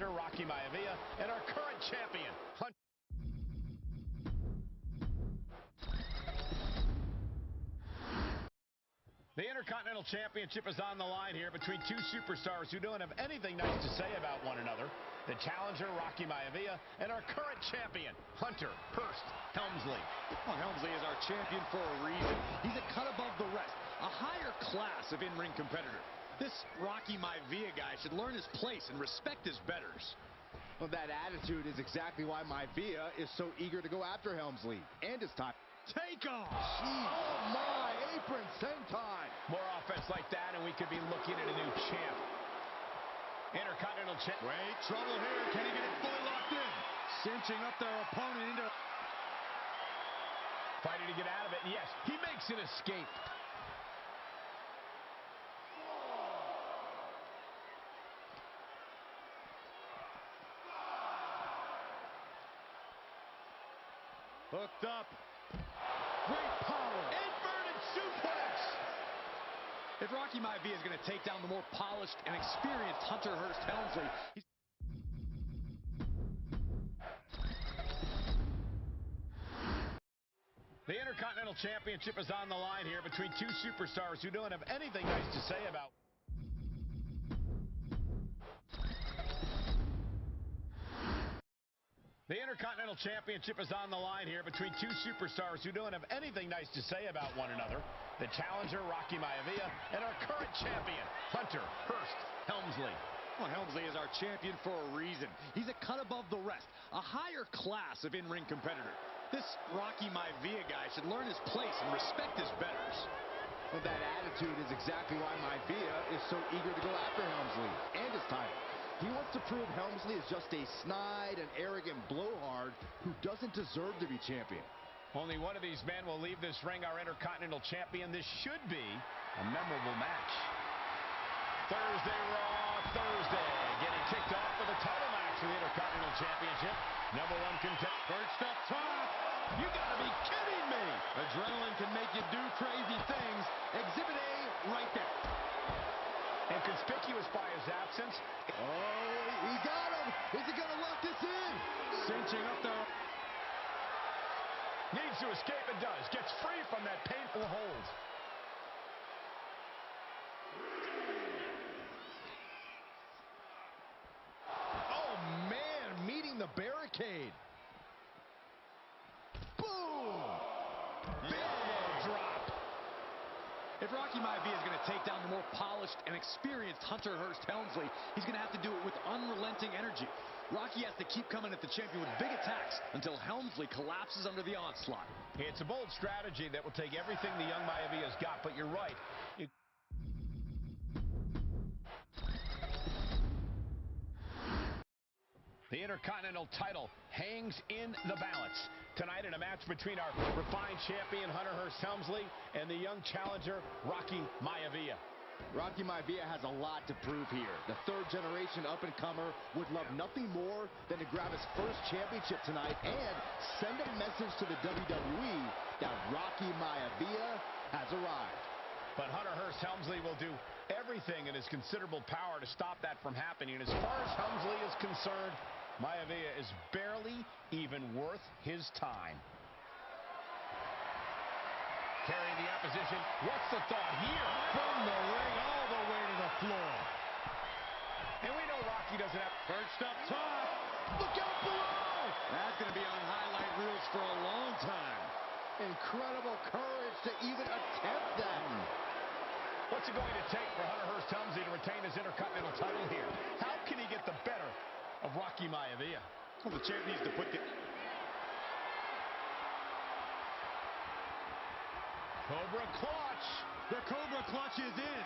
Rocky Maivia and our current champion, Hunter. The Intercontinental Championship is on the line here between two superstars who don't have anything nice to say about one another. The challenger, Rocky Maivia, and our current champion, Hunter Hearst Helmsley. Well, Helmsley is our champion for a reason. He's a cut above the rest, a higher class of in-ring competitor. This Rocky Maivia guy should learn his place and respect his betters. Well, that attitude is exactly why Maivia is so eager to go after Helmsley and his time. Take off! Oh my, apron senton! More offense like that and we could be looking at a new champ. Intercontinental champ. Wait, trouble here. Can he get it fully locked in? Cinching up their opponent into... Fighting to get out of it. Yes, he makes an escape. Hooked up. Great power. Inverted suplex. If Rocky Maivia is going to take down the more polished and experienced Hunter Hearst Helmsley, The Intercontinental Championship is on the line here between two superstars who don't have anything nice to say about. The Intercontinental Championship is on the line here between two superstars who don't have anything nice to say about one another. The challenger, Rocky Maivia, and our current champion, Hunter Hearst Helmsley. Well, Helmsley is our champion for a reason. He's a cut above the rest, a higher class of in-ring competitor. This Rocky Maivia guy should learn his place and respect his betters. Well, that attitude is exactly why Maivia is so eager to go after Helmsley and his title. He wants to prove Helmsley is just a snide and arrogant blowhard who doesn't deserve to be champion. Only one of these men will leave this ring our Intercontinental Champion. This should be a memorable match. Thursday Raw, Thursday. Getting kicked off for the title match for the Intercontinental Championship. Number one contender. Perched up top. You gotta be kidding me. Adrenaline can make you do crazy things. Exhibit A right there. And conspicuous by his absence. Oh, he got him. Is he gonna lock this in? Cinching up there. Needs to escape and does. Gets free from that painful hold. Oh, man, meeting the barricade. Boom! Big elbow drop. If Rocky Maivia is going to take down the more polished and experienced Hunter Hearst Helmsley, he's going to have to do it with unrelenting energy. Rocky has to keep coming at the champion with big attacks until Helmsley collapses under the onslaught. It's a bold strategy that will take everything the young Maivia's got, but you're right. The Intercontinental title hangs in the balance. Tonight in a match between our refined champion, Hunter Hearst Helmsley, and the young challenger, Rocky Maivia. Rocky Maivia has a lot to prove here. The third-generation up-and-comer would love nothing more than to grab his first championship tonight and send a message to the WWE that Rocky Maivia has arrived. But Hunter Hearst Helmsley will do everything in his considerable power to stop that from happening. And as far as Helmsley is concerned, Maivia is barely even worth his time. Carrying the opposition. What's the thought here? From the ring all the way to the floor. And we know Rocky doesn't have... Perched up top. Look out below! That's going to be on highlight reels for a long time. Incredible courage to even attempt that. What's it going to take for Hunter Hearst Helmsley to retain his Intercontinental title here? How can he get the better of Rocky Maivia? Well, the champ needs to put the... Cobra clutch. The Cobra clutch is in.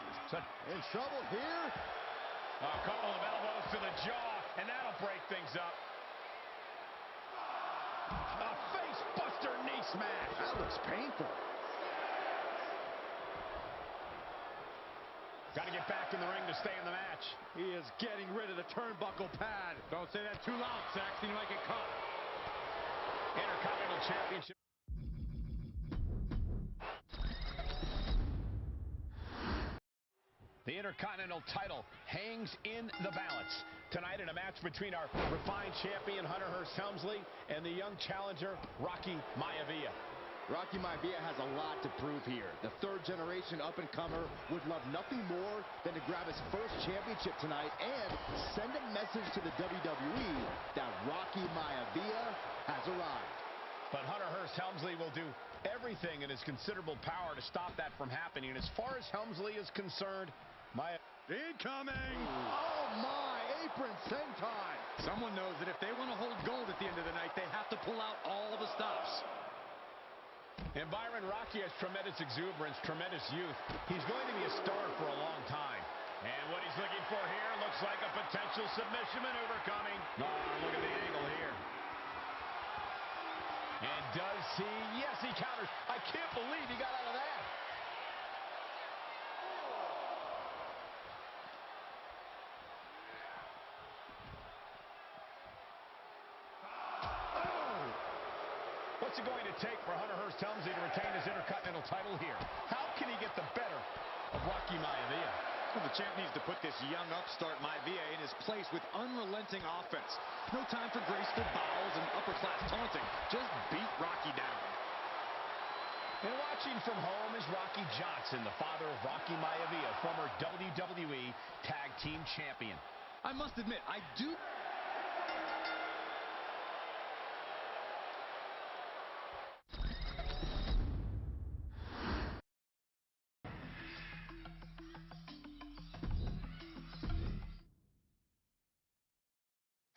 In trouble here. A couple of elbows to the jaw, and that'll break things up. A face buster knee smash. That looks painful. Got to get back in the ring to stay in the match. He is getting rid of the turnbuckle pad. Don't say that too loud, Saxton. You might get caught. Intercontinental Championship. The Intercontinental title hangs in the balance. Tonight in a match between our refined champion, Hunter Hearst Helmsley, and the young challenger, Rocky Maivia. Rocky Maivia has a lot to prove here. The third-generation up-and-comer would love nothing more than to grab his first championship tonight and send a message to the WWE that Rocky Maivia has arrived. But Hunter Hearst Helmsley will do everything in his considerable power to stop that from happening. And as far as Helmsley is concerned, incoming! Oh my, apron senton! Someone knows that if they want to hold gold at the end of the night, they have to pull out all the stops. And Byron, Rocky has tremendous exuberance, tremendous youth. He's going to be a star for a long time. And what he's looking for here looks like a potential submission maneuver coming. Oh, look at the angle here. And does he? Yes, he counters. I can't believe he got out of that. What's it going to take for Hunter Hearst Helmsley to retain his Intercontinental title here? How can he get the better of Rocky Maivia? Well, the champ needs to put this young upstart Maivia in his place with unrelenting offense. No time for graceful bows and upper-class taunting. Just beat Rocky down. And watching from home is Rocky Johnson, the father of Rocky Maivia, former WWE Tag Team Champion. I must admit, I do...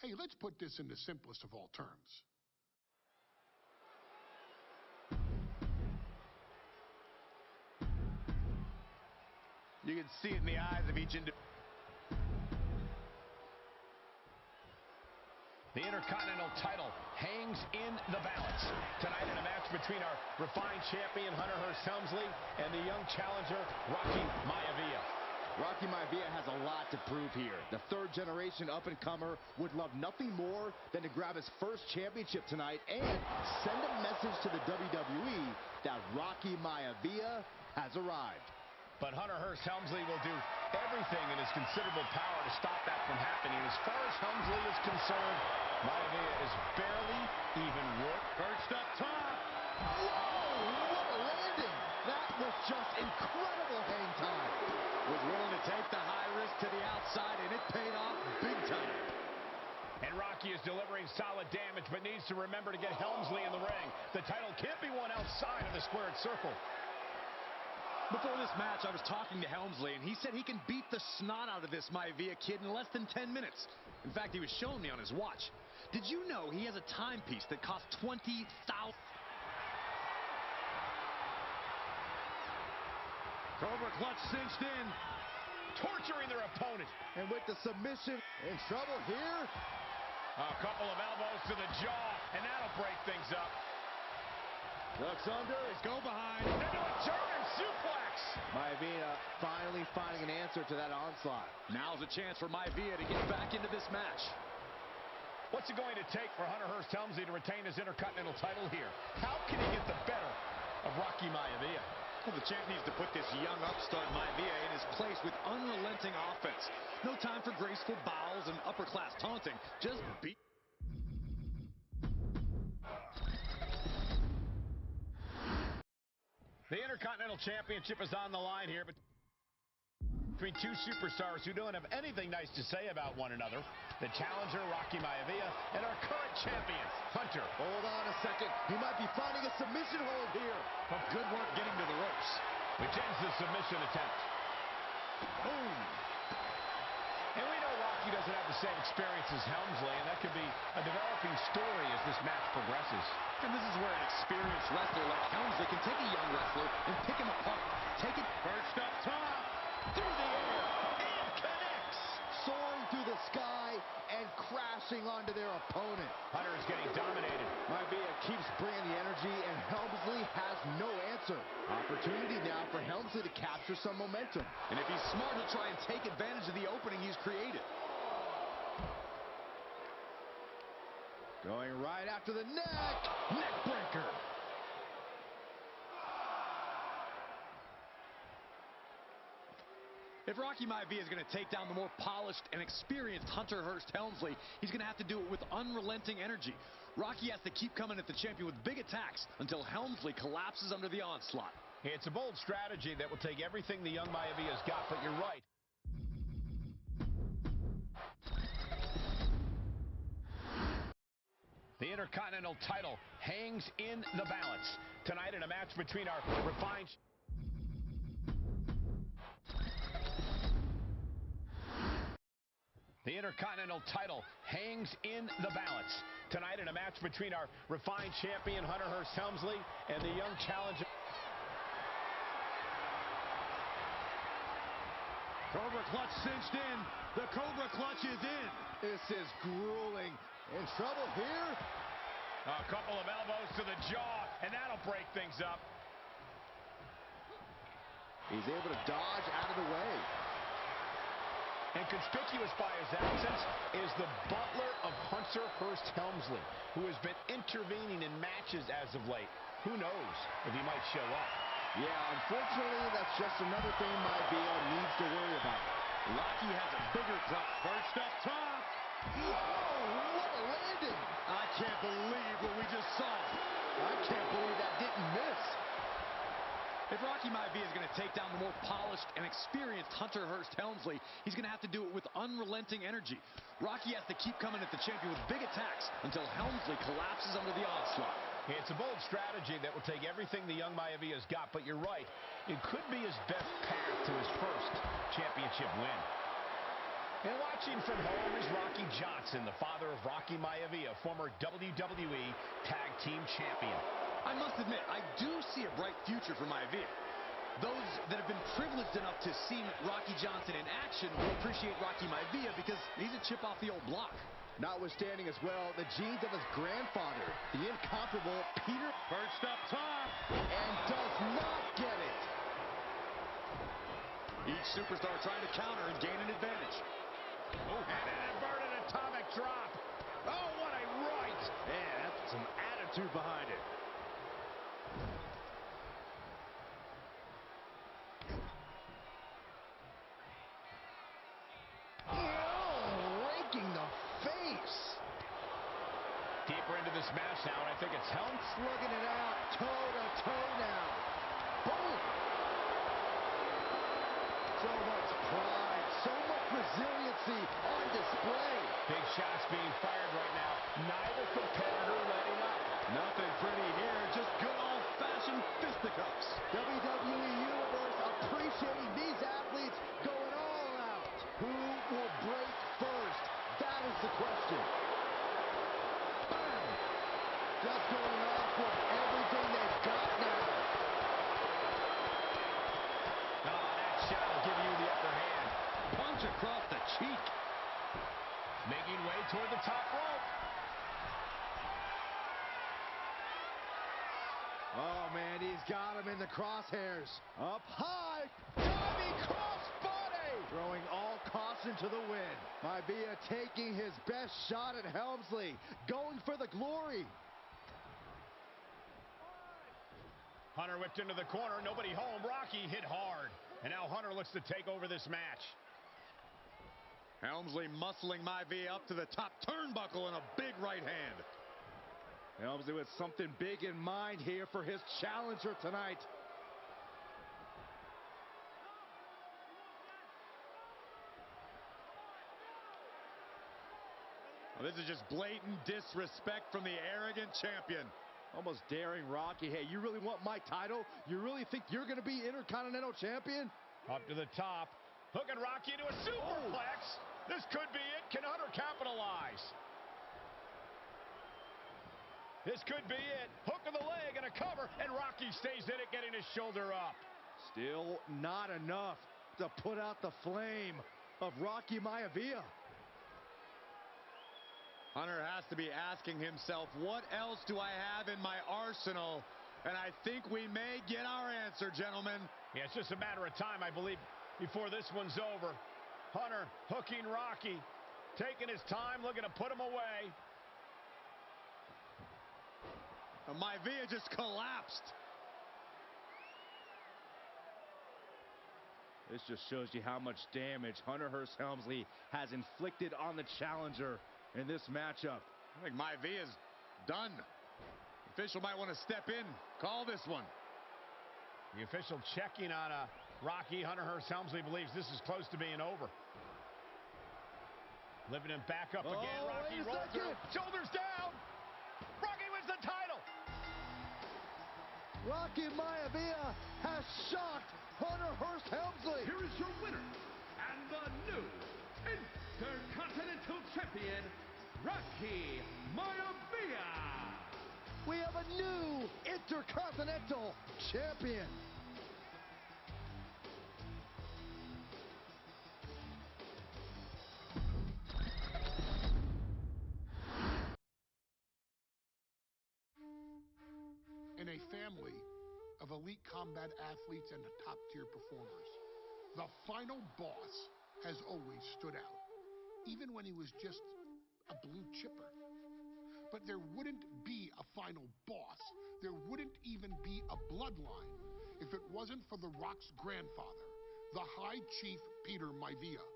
Hey, let's put this in the simplest of all terms. You can see it in the eyes of each individual. The Intercontinental title hangs in the balance. Tonight in a match between our refined champion, Hunter Hearst Helmsley, and the young challenger, Rocky Maivia. Rocky Maivia has a lot to prove here. The third-generation up-and-comer would love nothing more than to grab his first championship tonight and send a message to the WWE that Rocky Maivia has arrived. But Hunter Hearst Helmsley will do everything in his considerable power to stop that from happening. As far as Helmsley is concerned, Maivia is barely even worth. Perched up top. Whoa, what a landing! That was just incredible hang time. Was willing to take the high risk to the outside, and it paid off big time. And Rocky is delivering solid damage, but needs to remember to get Helmsley in the ring. The title can't be won outside of the squared circle. Before this match, I was talking to Helmsley, and he said he can beat the snot out of this Maivia kid in less than 10 minutes. In fact, he was showing me on his watch. Did you know he has a timepiece that costs $20,000? Cobra clutch cinched in. Torturing their opponent. And with the submission, in trouble here. A couple of elbows to the jaw, and that'll break things up. Ducks under. Go behind. Into a German suplex. Maivia finally finding an answer to that onslaught. Now's a chance for Maivia to get back into this match. What's it going to take for Hunter Hearst Helmsley to retain his Intercontinental title here? How can he get the better of Rocky Maivia? Well, the champ needs to put this young upstart Maivia in his place with unrelenting offense. No time for graceful bows and upper-class taunting. Just beat... The Intercontinental Championship is on the line here between two superstars who don't have anything nice to say about one another. The challenger, Rocky Maivia, and our current champion, Hunter. Hold on a second. He might be finding a submission hold here. But good work getting to the ropes. Which ends the submission attempt. Boom. And we know Rocky doesn't have the same experience as Helmsley, and that could be a developing story as this match progresses. And this is where an experienced wrestler like Helmsley can take a young wrestler and pick him apart. Take it perched up top, through the air, and connects. Soaring through the sky and crashing onto their opponent. Hunter is getting dominated. Maivia keeps bringing the energy, and Helmsley has no answer. Opportunity now for Helmsley to capture some momentum. And if he's smart, he'll try and take advantage of the opening he's created. Going right after the neck. Neck breaker. If Rocky Maivia is going to take down the more polished and experienced Hunter Hearst Helmsley, he's going to have to do it with unrelenting energy. Rocky has to keep coming at the champion with big attacks until Helmsley collapses under the onslaught. It's a bold strategy that will take everything the young Maivia's got, but you're right. The Intercontinental title hangs in the balance tonight in a match between our refined... The Intercontinental title hangs in the balance tonight in a match between our refined champion Hunter Hearst Helmsley and the young challenger. Cobra clutch cinched in. The Cobra clutch is in. This is grueling. In trouble here. A couple of elbows to the jaw, and that'll break things up. He's able to dodge out of the way. And conspicuous by his absence is the butler of Hunter Hearst Helmsley, who has been intervening in matches as of late. Who knows if he might show up? Yeah, unfortunately, that's just another thing Maivia needs to worry about. Rocky has a bigger threat. Perched up top. Oh, what a landing! I can't believe what we just saw. I can't believe that didn't miss. If Rocky Maivia is going to take down the more polished and experienced Hunter Hearst Helmsley, he's going to have to do it with unrelenting energy. Rocky has to keep coming at the champion with big attacks until Helmsley collapses under the onslaught. It's a bold strategy that will take everything the young Maivia's got, but you're right. It could be his best path to his first championship win. And watching from home is Rocky Johnson, the father of Rocky Maivia, former WWE Tag Team Champion. I must admit, I do see a bright future for Maivia. Those that have been privileged enough to see Rocky Johnson in action will appreciate Rocky Maivia because he's a chip off the old block. Notwithstanding as well, the genes of his grandfather, the incomparable Peter. Perched up top. And does not get it. Each superstar trying to counter and gain an advantage. Oh, and an inverted atomic drop. Oh, what a right. Man, that's some attitude behind it. Oh, raking the face. Deeper into this match now, and I think it's Helm slugging it out, toe-to-toe now. Boom. So much pride, so much resiliency on display. Big shots being fired right now. Neither competitor letting up. Nothing pretty here, just good old-fashioned fisticuffs. WWE Universe appreciating these athletes going all out. Who will break first? That is the question. Bam! Just going off with everything they've got now. Oh, that shot will give you the upper hand. Punch across the cheek. Making way toward the top rope. Oh, man, he's got him in the crosshairs. Up high, diving crossbody. Throwing all caution to the wind. Maivia taking his best shot at Helmsley, going for the glory. Hunter whipped into the corner, nobody home. Rocky hit hard. And now Hunter looks to take over this match. Helmsley muscling Maivia up to the top turnbuckle in a big right hand. Helmsley with something big in mind here for his challenger tonight. Well, this is just blatant disrespect from the arrogant champion. Almost daring Rocky. Hey, you really want my title? You really think you're going to be Intercontinental Champion? Up to the top. Hooking Rocky into a superplex. This could be it. Can Hunter capitalize? This could be it. Hook of the leg and a cover, and Rocky stays in it, getting his shoulder up. Still not enough to put out the flame of Rocky Maivia. Hunter has to be asking himself, what else do I have in my arsenal? And I think we may get our answer, gentlemen. Yeah, it's just a matter of time, I believe, before this one's over. Hunter hooking Rocky, taking his time, looking to put him away. Maivia just collapsed. This just shows you how much damage Hunter Hearst Helmsley has inflicted on the challenger in this matchup. I think Maivia's done. The official might want to step in, call this one. The official checking on Rocky. Hunter Hearst Helmsley believes this is close to being over. Living him back up again. Rocky rolls through. Shoulders down. Rocky wins the title. Rocky Maivia has shocked Hunter Hearst Helmsley. Here is your winner and the new Intercontinental Champion, Rocky Maivia. We have a new Intercontinental Champion. In a family of elite combat athletes and top-tier performers, the final boss has always stood out, even when he was just a blue chipper. But there wouldn't be a final boss. There wouldn't even be a bloodline if it wasn't for The Rock's grandfather, the High Chief Peter Maivia.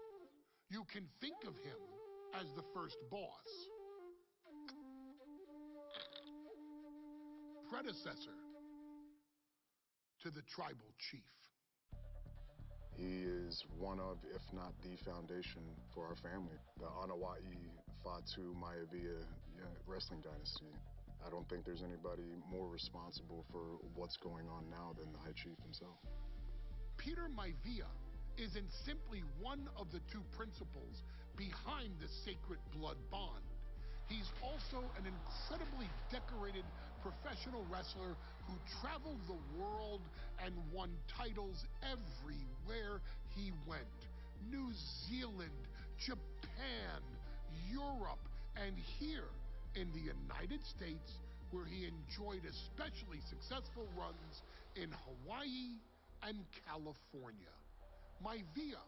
You can think of him as the first boss, predecessor to the tribal chief. He is one of, if not the foundation for our family. The Anawa'i Fatu Maivia wrestling dynasty. I don't think there's anybody more responsible for what's going on now than the High Chief himself. Peter Maivia isn't simply one of the two principals behind the sacred blood bond. He's also an incredibly decorated professional wrestler who traveled the world and won titles everywhere he went. New Zealand, Japan, Europe, and here in the United States, where he enjoyed especially successful runs in Hawaii and California. Maivia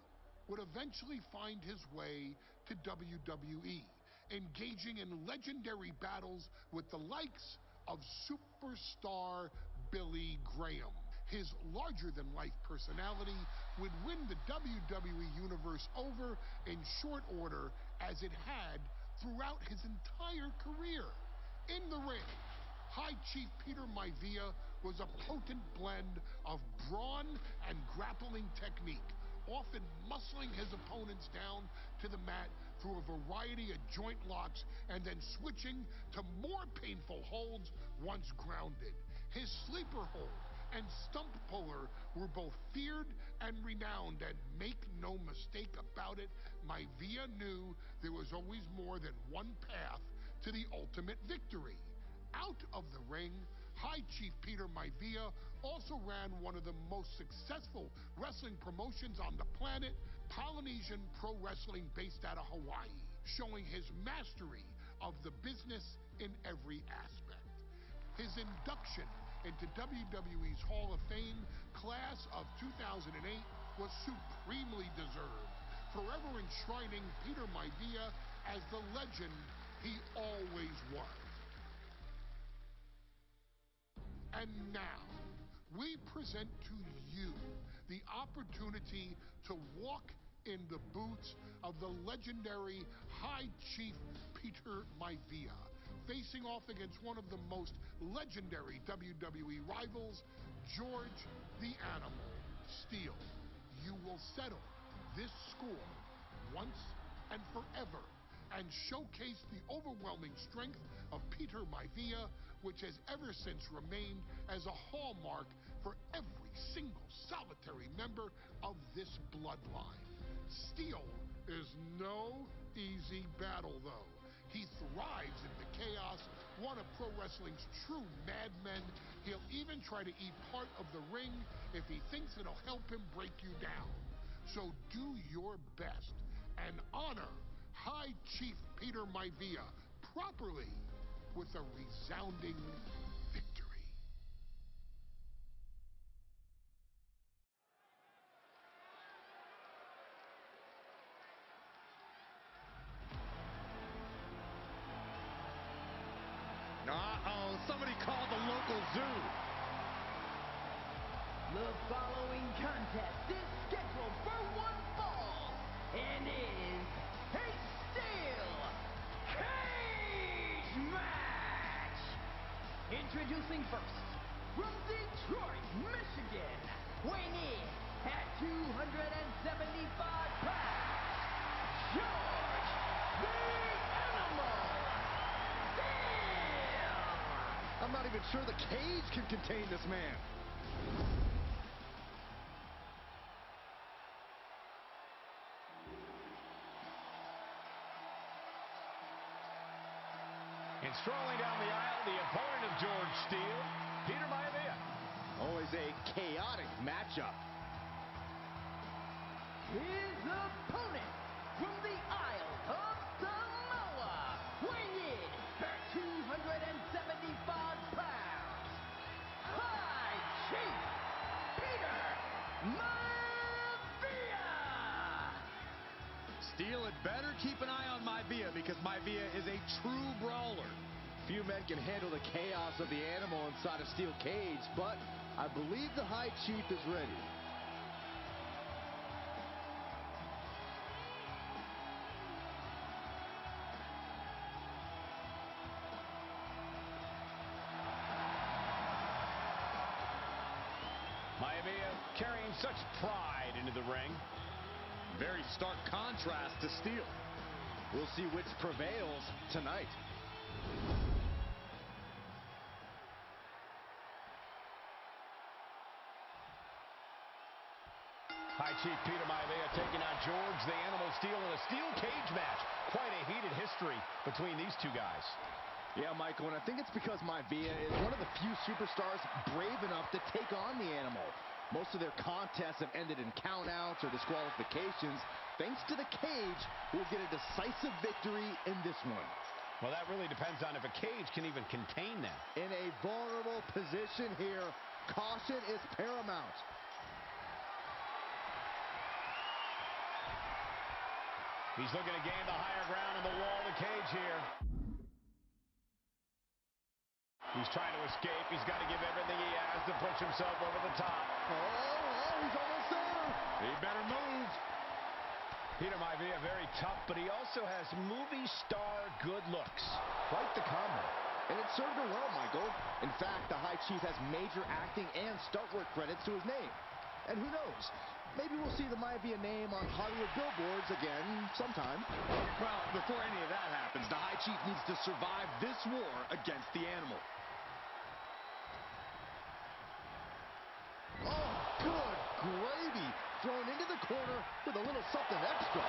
would eventually find his way to WWE, engaging in legendary battles with the likes of superstar Billy Graham. His larger-than-life personality would win the WWE Universe over in short order, as it had throughout his entire career. In the ring, High Chief Peter Maivia was a potent blend of brawn and grappling technique, often muscling his opponents down to the mat through a variety of joint locks and then switching to more painful holds once grounded. His sleeper hold and stump puller were both feared and renowned, and make no mistake about it, Maivia knew there was always more than one path to the ultimate victory. Out of the ring, High Chief Peter Maivia also ran one of the most successful wrestling promotions on the planet, Polynesian Pro Wrestling, based out of Hawaii, showing his mastery of the business in every aspect. His induction into WWE's Hall of Fame class of 2008 was supremely deserved, forever enshrining Peter Maivia as the legend he always was. And now, we present to you the opportunity to walk in the boots of the legendary High Chief Peter Maivia, facing off against one of the most legendary WWE rivals, George the Animal Steele. You will settle this score once and forever and showcase the overwhelming strength of Peter Maivia, which has ever since remained as a hallmark for every single solitary member of this bloodline. Steele is no easy battle, though. He thrives in the chaos, one of pro wrestling's true madmen. He'll even try to eat part of the ring if he thinks it'll help him break you down. So do your best and honor High Chief Peter Maivia properly with a resounding victory. Uh-oh, somebody called the local zoo. The following contest is scheduled and is a steel cage match. Introducing first, from Detroit, Michigan, weighing in at 275 pounds, George the Animal Steel. I'm not even sure the cage can contain this man. And strolling down the aisle, the opponent of George Steele, Peter Maivia. Always a chaotic matchup. His opponent from the Isle of Samoa, weighing in at 275 pounds, High Chief Peter Maivia. Steele had better keep an eye on Maivia because Maivia is a true brawler. Few men can handle the chaos of the animal inside a steel cage, but I believe the High Chief is ready. Maivia carrying such pride into the ring. Very stark contrast to Steele. We'll see which prevails tonight. High Chief Peter Maivia taking on George the Animal Steele in a steel cage match. Quite a heated history between these two guys. Yeah, Michael, and I think it's because Maivia is one of the few superstars brave enough to take on the animal. Most of their contests have ended in countouts or disqualifications. Thanks to the cage, we'll get a decisive victory in this one. Well, that really depends on if a cage can even contain them. In a vulnerable position here, caution is paramount. He's looking to gain the higher ground in the wall of the cage here. He's trying to escape. He's got to give everything he has to push himself over the top. Oh, he's almost there. He better move. Peter Maivia very tough, but he also has movie star good looks. Quite the combo. And it served him well, Michael. In fact, the High Chief has major acting and stunt work credits to his name. And who knows? Maybe we'll see the Maivia name on Hollywood billboards again sometime. Well, before any of that happens, the High Chief needs to survive this war against the animal. Oh, good gravy. Thrown into the corner with a little something extra.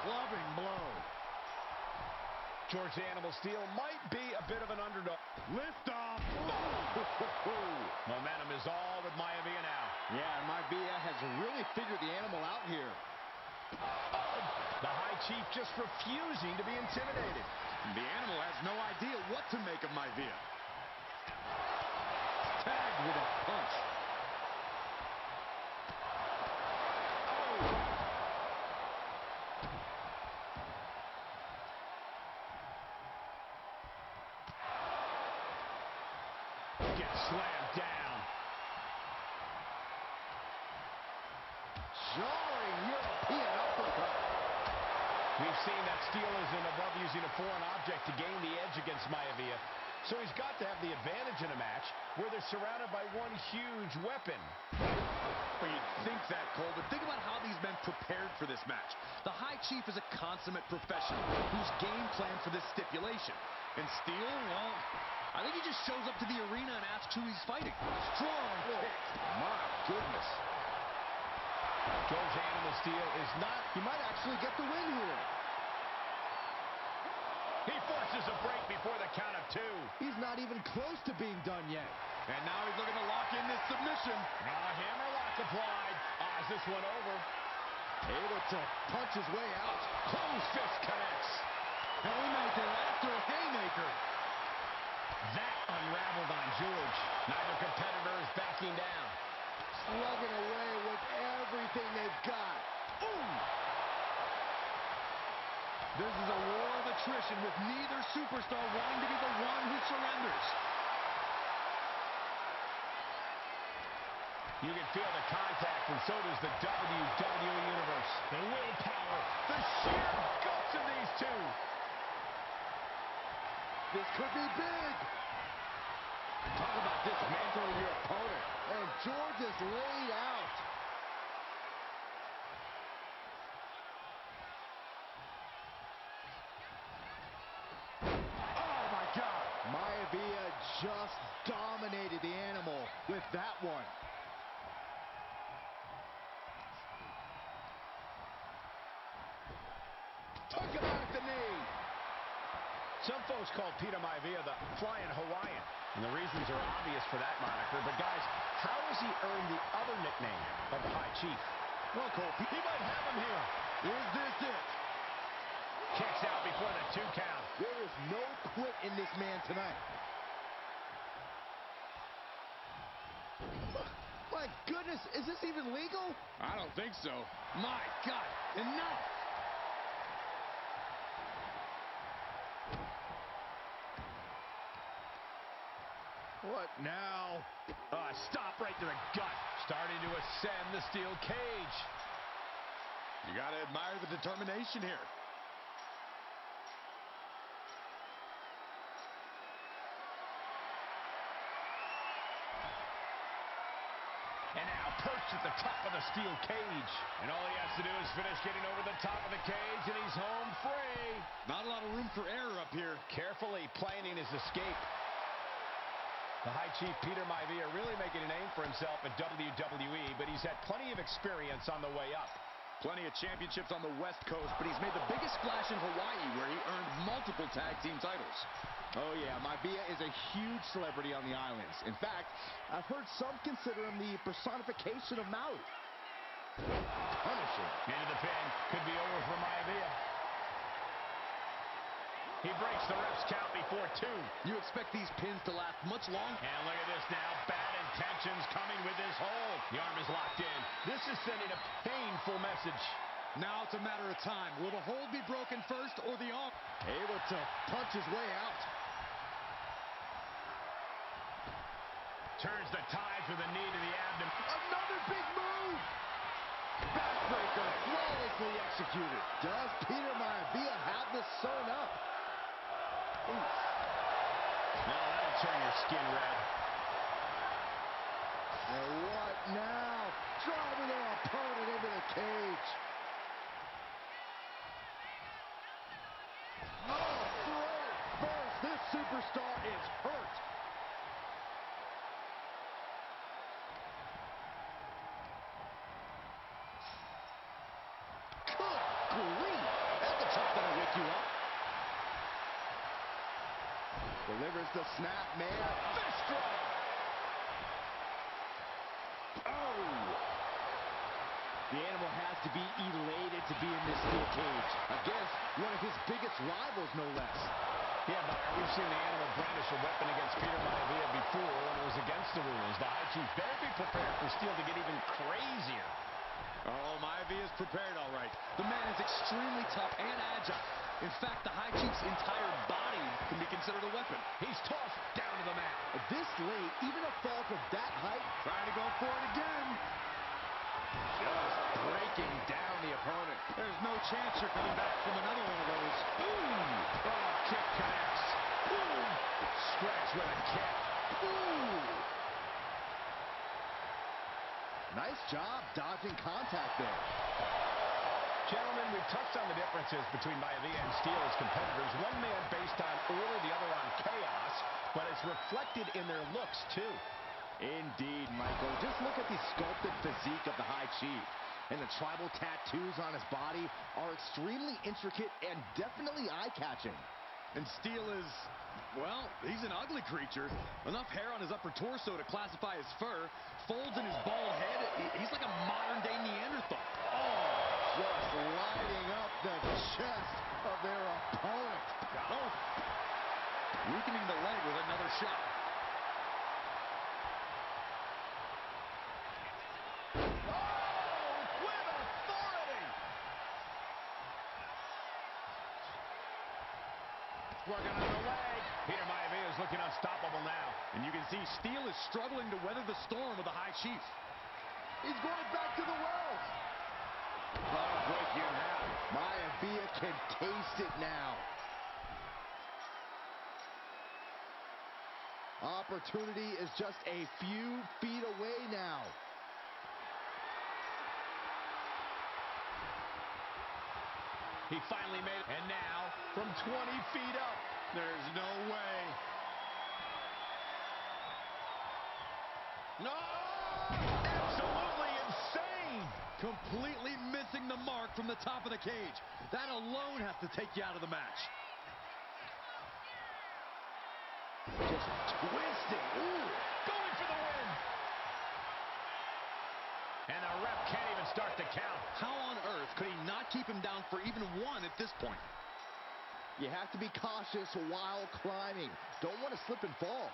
Clubbing blow. George the Animal Steele might be a bit of an underdog. Lift off. Momentum is all with Maivia now. Yeah, Maivia has really figured the animal out here. The High Chief just refusing to be intimidated. The animal has no idea what to make of Maivia. Tagged with a punch. Gets slammed down. Jarring European uppercut. We've seen that Steele isn't above using a foreign object to gain the edge against Maivia. So he's got to have the advantage in a match where they're surrounded by one huge weapon. Well, you'd think that, Cole, but think about how these men prepared for this match. The High Chief is a consummate professional who's game planned for this stipulation. And Steele, well, I think he just shows up to the arena and asks who he's fighting. Strong kick. My goodness. George Animal Steele is not... He might actually get the win here. He forces a break before the count of two. He's not even close to being done yet. And now he's looking to lock in this submission. Hammerlock applied. Is this one over? Able to punch his way out. Close fist connects. Haymaker after haymaker. That unraveled on George. Neither competitor is backing down. Slugging away with everything they've got. This is a war of attrition with neither superstar wanting to be the one who surrenders. You can feel the contact, and so does the WWE Universe. The willpower, the sheer guts of these two. This could be big. Talk about dismantling your opponent. And George is laid out. Oh, my God. Maivia just dominated the animal with that one. Took him out at the knee. Some folks call Peter Maivia the Flying Hawaiian, and the reasons are obvious for that moniker. But, guys, how has he earned the other nickname of the High Chief? Well, Cole, he might have him here. Is this it? Kicks out before the 2 count. There is no quit in this man tonight. My goodness, is this even legal? I don't think so. My God, enough! What now? Stop right to the gut. Starting to ascend the steel cage. You got to admire the determination here. And now perched at the top of the steel cage. And all he has to do is finish getting over the top of the cage, and he's home free. Not a lot of room for error up here. Carefully planning his escape. The High Chief Peter Maivia really making a name for himself at WWE, but he's had plenty of experience on the way up. Plenty of championships on the West Coast, but he's made the biggest splash in Hawaii, where he earned multiple tag team titles. Oh, yeah, Maivia is a huge celebrity on the islands. In fact, I've heard some consider him the personification of Maui. Punishing. Into the pin. Could be over for Maivia. He breaks the ref's count before 2. You expect these pins to last much longer? And look at this now. Bad intentions coming with this hold. The arm is locked in. This is sending a painful message. Now it's a matter of time. Will the hold be broken first or the arm? Able to punch his way out. Turns the tides with a knee to the abdomen. Another big move. Backbreaker flawlessly executed. Does Peter Maivia have this sewn up? Oof. No, that'll turn your skin red. And what now? Driving their opponent into the cage. Oh, throat first. This superstar is hurt. Good grief. That's a tough one to wake you up. Delivers the snap, man. Fist drop. Oh! The animal has to be elated to be in this steel cage against one of his biggest rivals, no less. Yeah, Byron, we've seen the animal brandish a weapon against Peter Maivia before when it was against the rules. The High Chief better be prepared for Steel to get even crazier. Oh, Maivia's prepared all right. The man is extremely tough and agile. In fact, the High Chief's entire body can be considered a weapon. He's tossed down to the mat. This late, even a fall from that height, Trying to go for it again. just breaking down the opponent. There's no chance you're coming back from another one of those. Ooh. Oh, kick connects. Ooh. Strikes with a kick. Ooh. Nice job dodging contact there. Gentlemen, we've touched on the differences between Maivia and Steel as competitors. One man based on order, the other on chaos, but it's reflected in their looks, too. Indeed, Michael. Just look at the sculpted physique of the High Chief. And the tribal tattoos on his body are extremely intricate and definitely eye-catching. And Steel is, well, he's an ugly creature. Enough hair on his upper torso to classify as fur. Folds in his bald head. He's like a modern-day Neanderthal. Oh, just lighting up the chest of their opponent. Oh, weakening the leg with another shot. working on the leg. Peter Maivia is looking unstoppable now. And you can see Steele is struggling to weather the storm with the High Chief. He's going back to the well. Oh, break you in half. Maivia can taste it now. Opportunity is just a few feet away now. He finally made it. And now, from 20 feet up. There's no way. No! Absolutely insane! Completely missing the mark from the top of the cage. That alone has to take you out of the match. Just twisting. Ooh. Going for the win. And the ref can't even start the count. How on earth could he not keep him down for even one at this point? You have to be cautious while climbing. Don't want to slip and fall.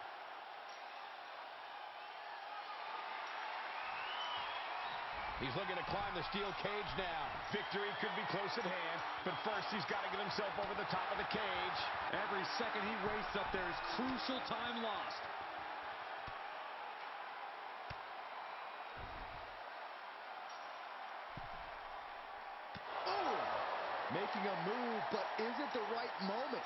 He's looking to climb the steel cage now. Victory could be close at hand, but first he's got to get himself over the top of the cage. Every second he wastes up there is crucial time lost. Ooh. Making a move, but is it the right moment?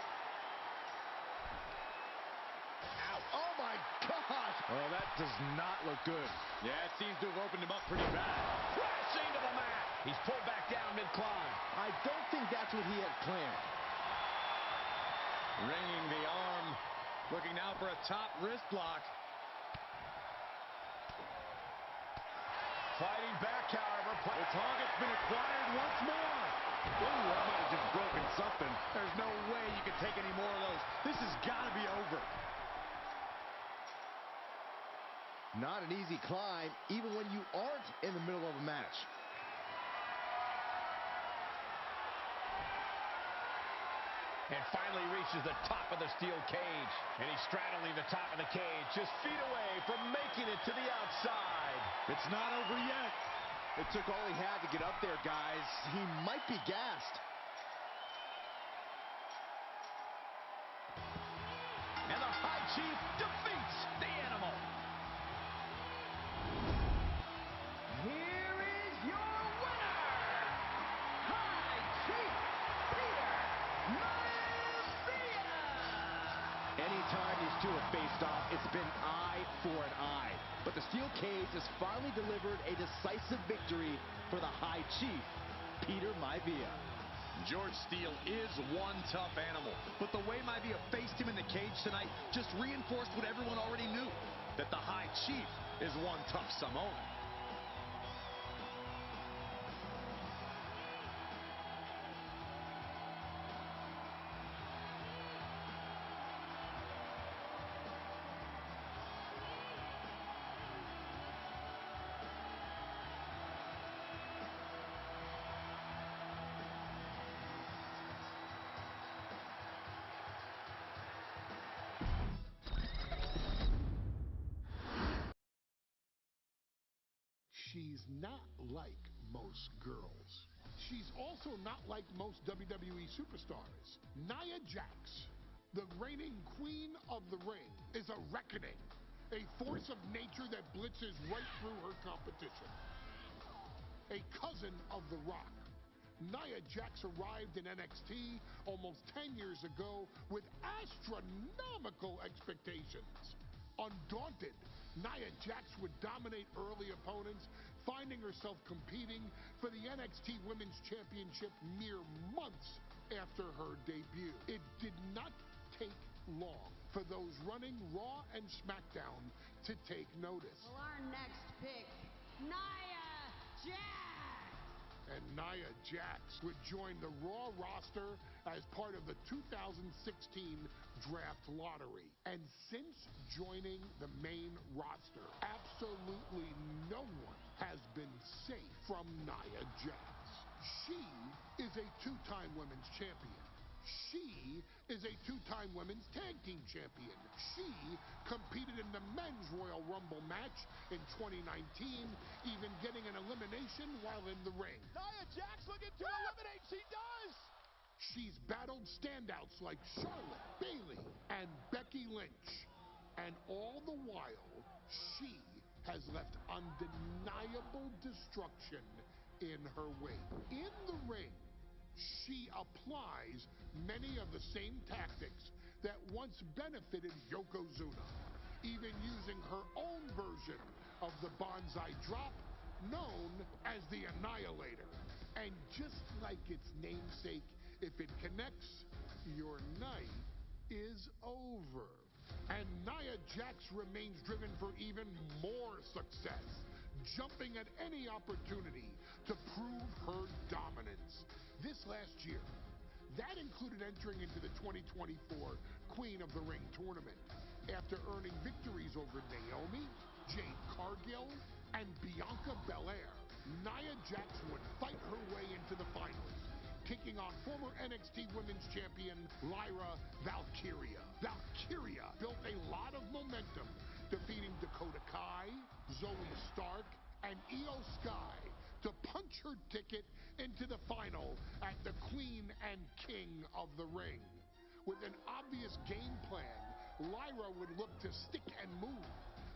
Ow. Oh my gosh! Oh, that does not look good. Yeah, it seems to have opened him up pretty bad. Crashing to the mat. He's pulled back down mid-climb. I don't think that's what he had planned. Ringing the arm. Looking now for a top wrist lock. Fighting back, however. The target's been acquired once more. Oh, that might have just broken something. There's no way you can take any more of those. This has got to be over. Not an easy climb, even when you aren't in the middle of a match. And finally reaches the top of the steel cage. And he's straddling the top of the cage, just feet away from making it to the outside. It's not over yet. It took all he had to get up there, guys. He might be gassed. And the High Chief defeats the Animal. Here is your winner, High Chief Peter Maivia! Anytime these two have faced off, it's been eye for an eye. But the steel cage has finally delivered a decisive victory for the High Chief, Peter Maivia. George Steele is one tough animal, but the way Maivia faced him in the cage tonight just reinforced what everyone already knew, that the High Chief is one tough Samoan. She's not like most girls. She's also not like most WWE superstars. Nia Jax, the reigning queen of the ring, is a reckoning, a force of nature that blitzes right through her competition. A cousin of The Rock, Nia Jax arrived in NXT almost 10 years ago with astronomical expectations. Undaunted, Nia Jax would dominate early opponents, finding herself competing for the NXT Women's Championship mere months after her debut. It did not take long for those running Raw and SmackDown to take notice. Well, our next pick, Nia Jax. And Nia Jax would join the Raw roster as part of the 2016 Draft Lottery. And since joining the main roster, absolutely no one has been safe from Nia Jax. She is a two-time women's champion. She is a two-time women's tag team champion. She competed in the men's Royal Rumble match in 2019, even getting an elimination while in the ring. Nia Jax looking to eliminate. She does! She She's battled standouts like Charlotte, Bayley, and Becky Lynch. And all the while, she has left undeniable destruction in her wake. In the ring, she applies many of the same tactics that once benefited Yokozuna, even using her own version of the Banzai drop, known as the Annihilator. And just like its namesake, if it connects, your night is over. And Nia Jax remains driven for even more success, jumping at any opportunity to prove her dominance. This last year, that included entering into the 2024 Queen of the Ring tournament after earning victories over Naomi, Jade Cargill, and Bianca Belair. Nia Jax would fight her way into the finals, taking on former NXT Women's Champion Lyra Valkyria. Valkyria built a lot of momentum, defeating Dakota Kai, Zoe Stark, and Io Sky to punch her ticket into the final at the Queen and King of the Ring. With an obvious game plan, Lyra would look to stick and move,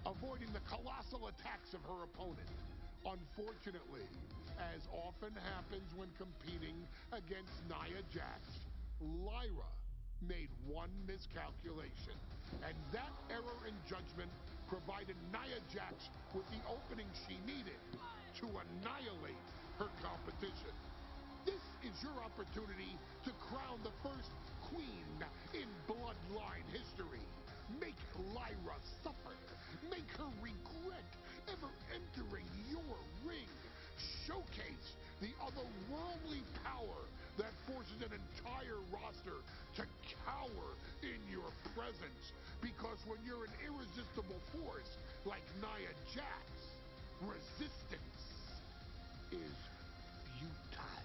avoiding the colossal attacks of her opponent. Unfortunately, as often happens when competing against Nia Jax, Lyra made one miscalculation, and that error in judgment provided Nia Jax with the opening she needed to annihilate her competition. This is your opportunity to crown the first queen in Bloodline history. Make Lyra suffer. Make her regret ever entering your ring. Showcase the otherworldly power that forces an entire roster to cower in your presence. Because when you're an irresistible force like Nia Jax, resistance is futile.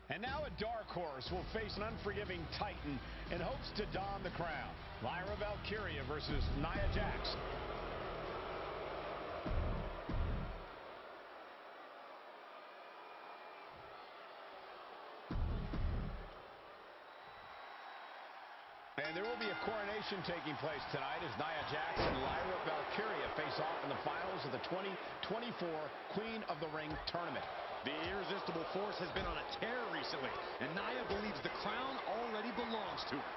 And now a dark horse will face an unforgiving titan in hopes to don the crown. Lyra Valkyria versus Nia Jax. And there will be a coronation taking place tonight as Nia Jax and Lyra Valkyria face off in the finals of the 2024 Queen of the Ring tournament. The irresistible force has been on a tear recently, and Nia believes the crown already belongs to her.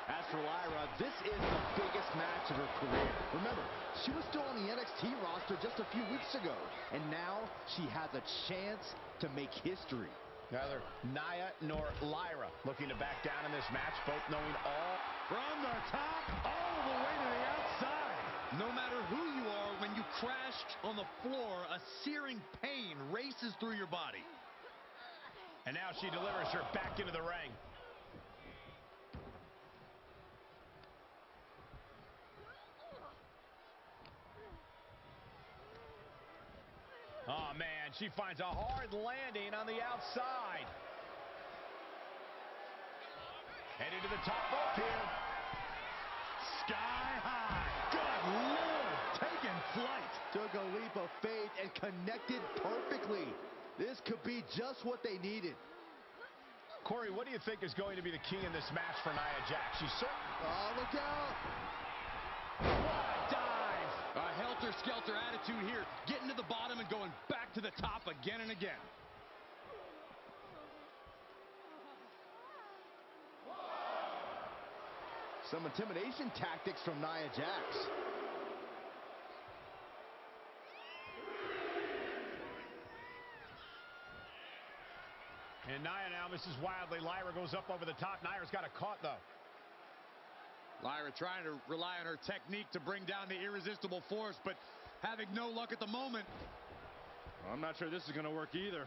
As for Lyra, this is the biggest match of her career. Remember, she was still on the NXT roster just a few weeks ago, and now she has a chance to make history. Neither Nia nor Lyra looking to back down in this match, both knowing all. From the top, all the way to the outside. No matter who you are, when you crash on the floor, a searing pain races through your body. And now she delivers her back into the ring. Oh, man, she finds a hard landing on the outside. Heading to the top rope here. Sky high. Good Lord, taking flight. Took a leap of faith and connected perfectly. This could be just what they needed. Corey, what do you think is going to be the key in this match for Nia Jax? She's certain. Oh, look out. What a dive. A helter-skelter attitude here, getting to the bottom and going back to the top again and again. Some intimidation tactics from Nia Jax. And Nia now misses wildly. Lyra goes up over the top. Nia's got a caught, though. Lyra trying to rely on her technique to bring down the irresistible force, but having no luck at the moment. Well, I'm not sure this is going to work either.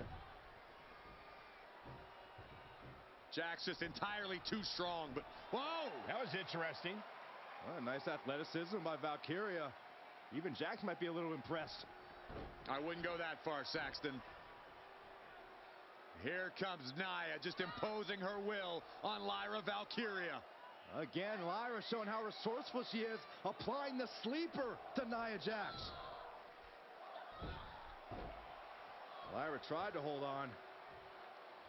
Jax just entirely too strong, but whoa! That was interesting. Well, nice athleticism by Valkyria. Even Jax might be a little impressed. I wouldn't go that far, Saxton. Here comes Nia, just imposing her will on Lyra Valkyria. Again, Lyra showing how resourceful she is, applying the sleeper to Nia Jax. Lyra tried to hold on.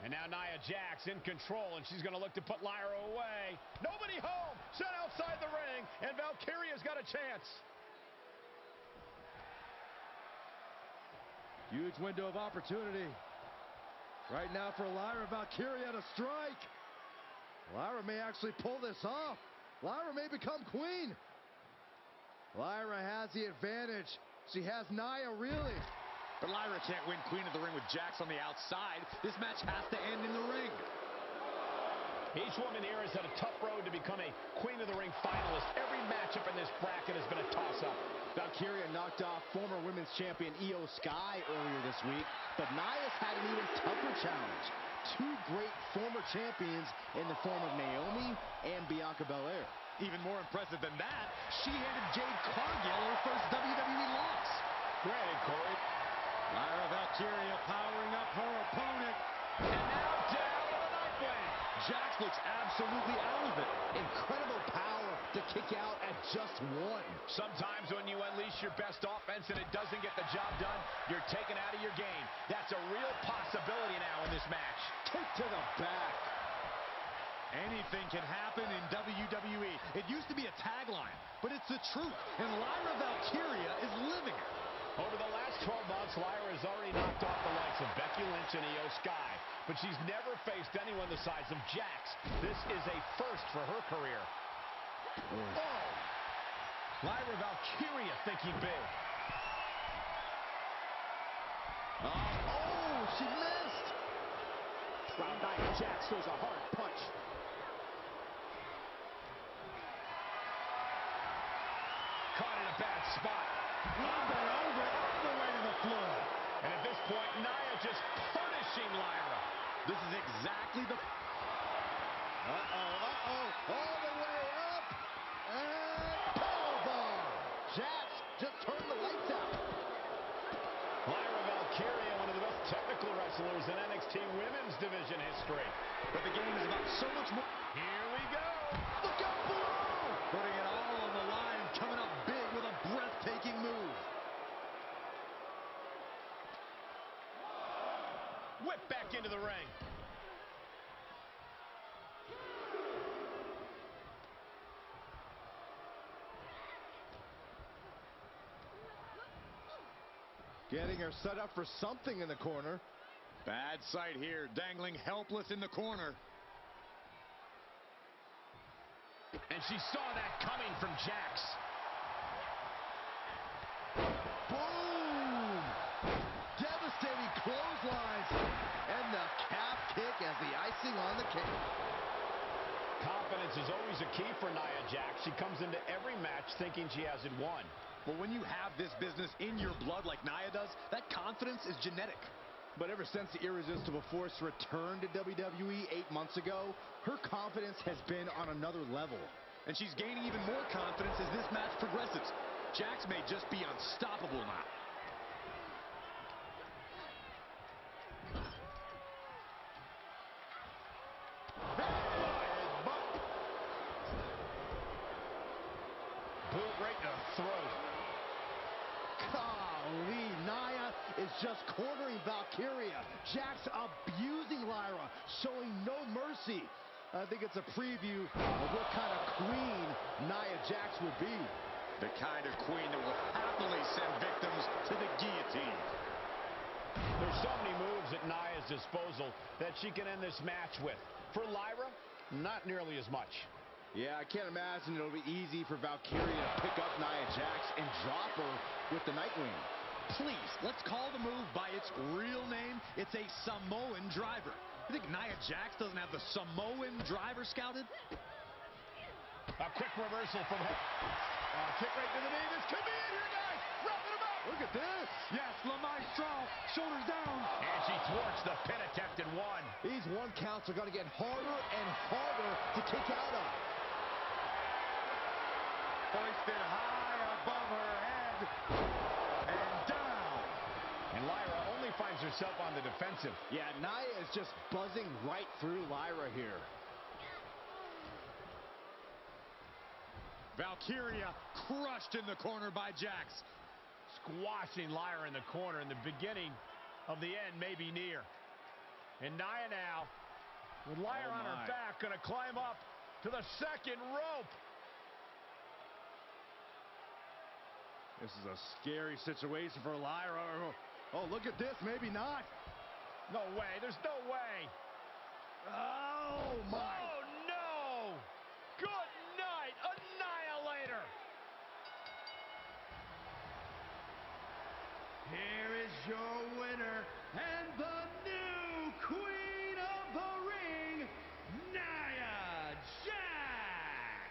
And now Nia Jax in control, and she's going to look to put Lyra away. Nobody home, sent outside the ring, and Valkyria's got a chance. Huge window of opportunity. Right now for Lyra, Valkyria to strike. Lyra may actually pull this off. Lyra may become queen. Lyra has the advantage. She has Nia reeling. But Lyra can't win Queen of the Ring with Jax on the outside. This match has to end in the ring. Each woman here has had a tough road to become a Queen of the Ring finalist. Every matchup in this bracket has been a toss-up. Valkyria knocked off former women's champion Io Sky earlier this week, but Nia's had an even tougher challenge. Two great former champions in the form of Naomi and Bianca Belair. Even more impressive than that, she handed Jade Cargill her first WWE loss. Granted, Corey. Lyra Valkyria powering up her opponent. And now down to the knife wing. Jax looks absolutely out of it. Incredible power to kick out at just one. Sometimes when you unleash your best offense and it doesn't get the job done, you're taken out of your game. That's a real possibility now in this match. Kick to the back. Anything can happen in WWE. It used to be a tagline, but it's the truth. And Lyra Valkyria is living it. Over the last 12 months, Lyra has already knocked off the likes of Becky Lynch and Io Sky, but she's never faced anyone the size of Jax. This is a first for her career. Oh! Lyra Valkyria thinking big. Oh, she missed! Wow, Nia Jax throws a hard punch. Caught in a bad spot. Over, all the way to the floor. And at this point, Nia just punishing Lyra. This is exactly the... All the way up. And powerbomb. Jax just turned the lights out. Lyra Valkyria, one of the best technical wrestlers in NXT Women's Division history. But the game is about so much more. Here we go. Look out below. Putting it all on the line, coming up big with a breathtaking move. Whip back into the ring. Getting her set up for something in the corner. Bad sight here, dangling helpless in the corner. And she saw that coming from Jax. Boom! Devastating clotheslines. And the calf kick as the icing on the cake. Confidence is always a key for Nia Jax. She comes into every match thinking she has it won. But when you have this business in your blood like Nia does, that confidence is genetic. But ever since the Irresistible Force returned to WWE 8 months ago, her confidence has been on another level. And she's gaining even more confidence as this match progresses. Jax may just be unstoppable now. Boot right to the throat. Golly, Nia is just cornering Valkyria. Jax abusing Lyra, showing no mercy. I think it's a preview of what kind of queen Nia Jax will be. The kind of queen that will happily send victims to the guillotine. There's so many moves at Nia's disposal that she can end this match with. For Lyra, not nearly as much. Yeah, I can't imagine it'll be easy for Valkyria to pick up Nia Jax and drop her with the Nightwing. Please, let's call the move by its real name. It's a Samoan driver. You think Nia Jax doesn't have the Samoan driver scouted? A quick reversal from her. Kick right to the knee. This could be it here, guys. Wrapping him up. Look at this. Yes, La Maestra, shoulders down. And she thwarts the pin attempt in one. These one counts are going to get harder and harder to kick out of. Hoisted high above her head and down. And Lyra only finds herself on the defensive. Yeah, Nia is just buzzing right through Lyra here. Valkyria crushed in the corner by Jax. Squashing Lyra in the corner, and the beginning of the end may be near. And Nia now, with Lyra on her back, going to climb up to the second rope. This is a scary situation for Lyra. Oh, look at this. Maybe not. No way. There's no way. Oh, my. Oh, no. Good night. Annihilator. Here is your winner and the new Queen of the Ring, Nia Jax.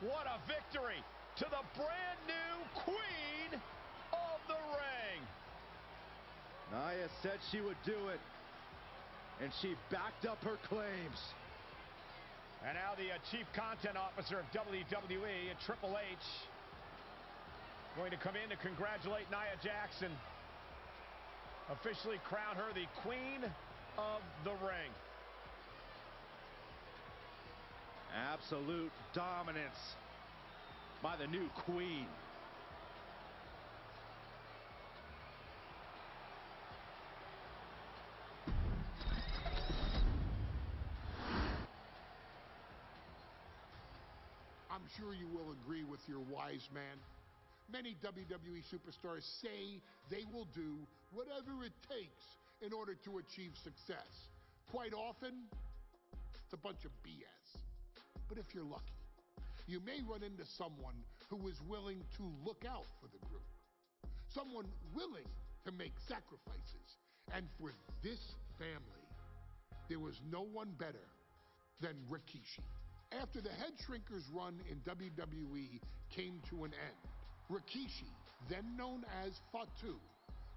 What a victory to the brand new Queen of the Ring. Nia said she would do it, and she backed up her claims. And now the Chief Content Officer of WWE, Triple H, going to come in to congratulate Nia Jax and officially crown her the Queen of the Ring. Absolute dominance by the new Queen. I'm sure you will agree with your wise man. Many WWE superstars say they will do whatever it takes in order to achieve success. Quite often, it's a bunch of BS. But if you're lucky, you may run into someone who is willing to look out for the group. Someone willing to make sacrifices. And for this family, there was no one better than Rikishi. After the Head Shrinkers run in WWE came to an end, Rikishi, then known as Fatu,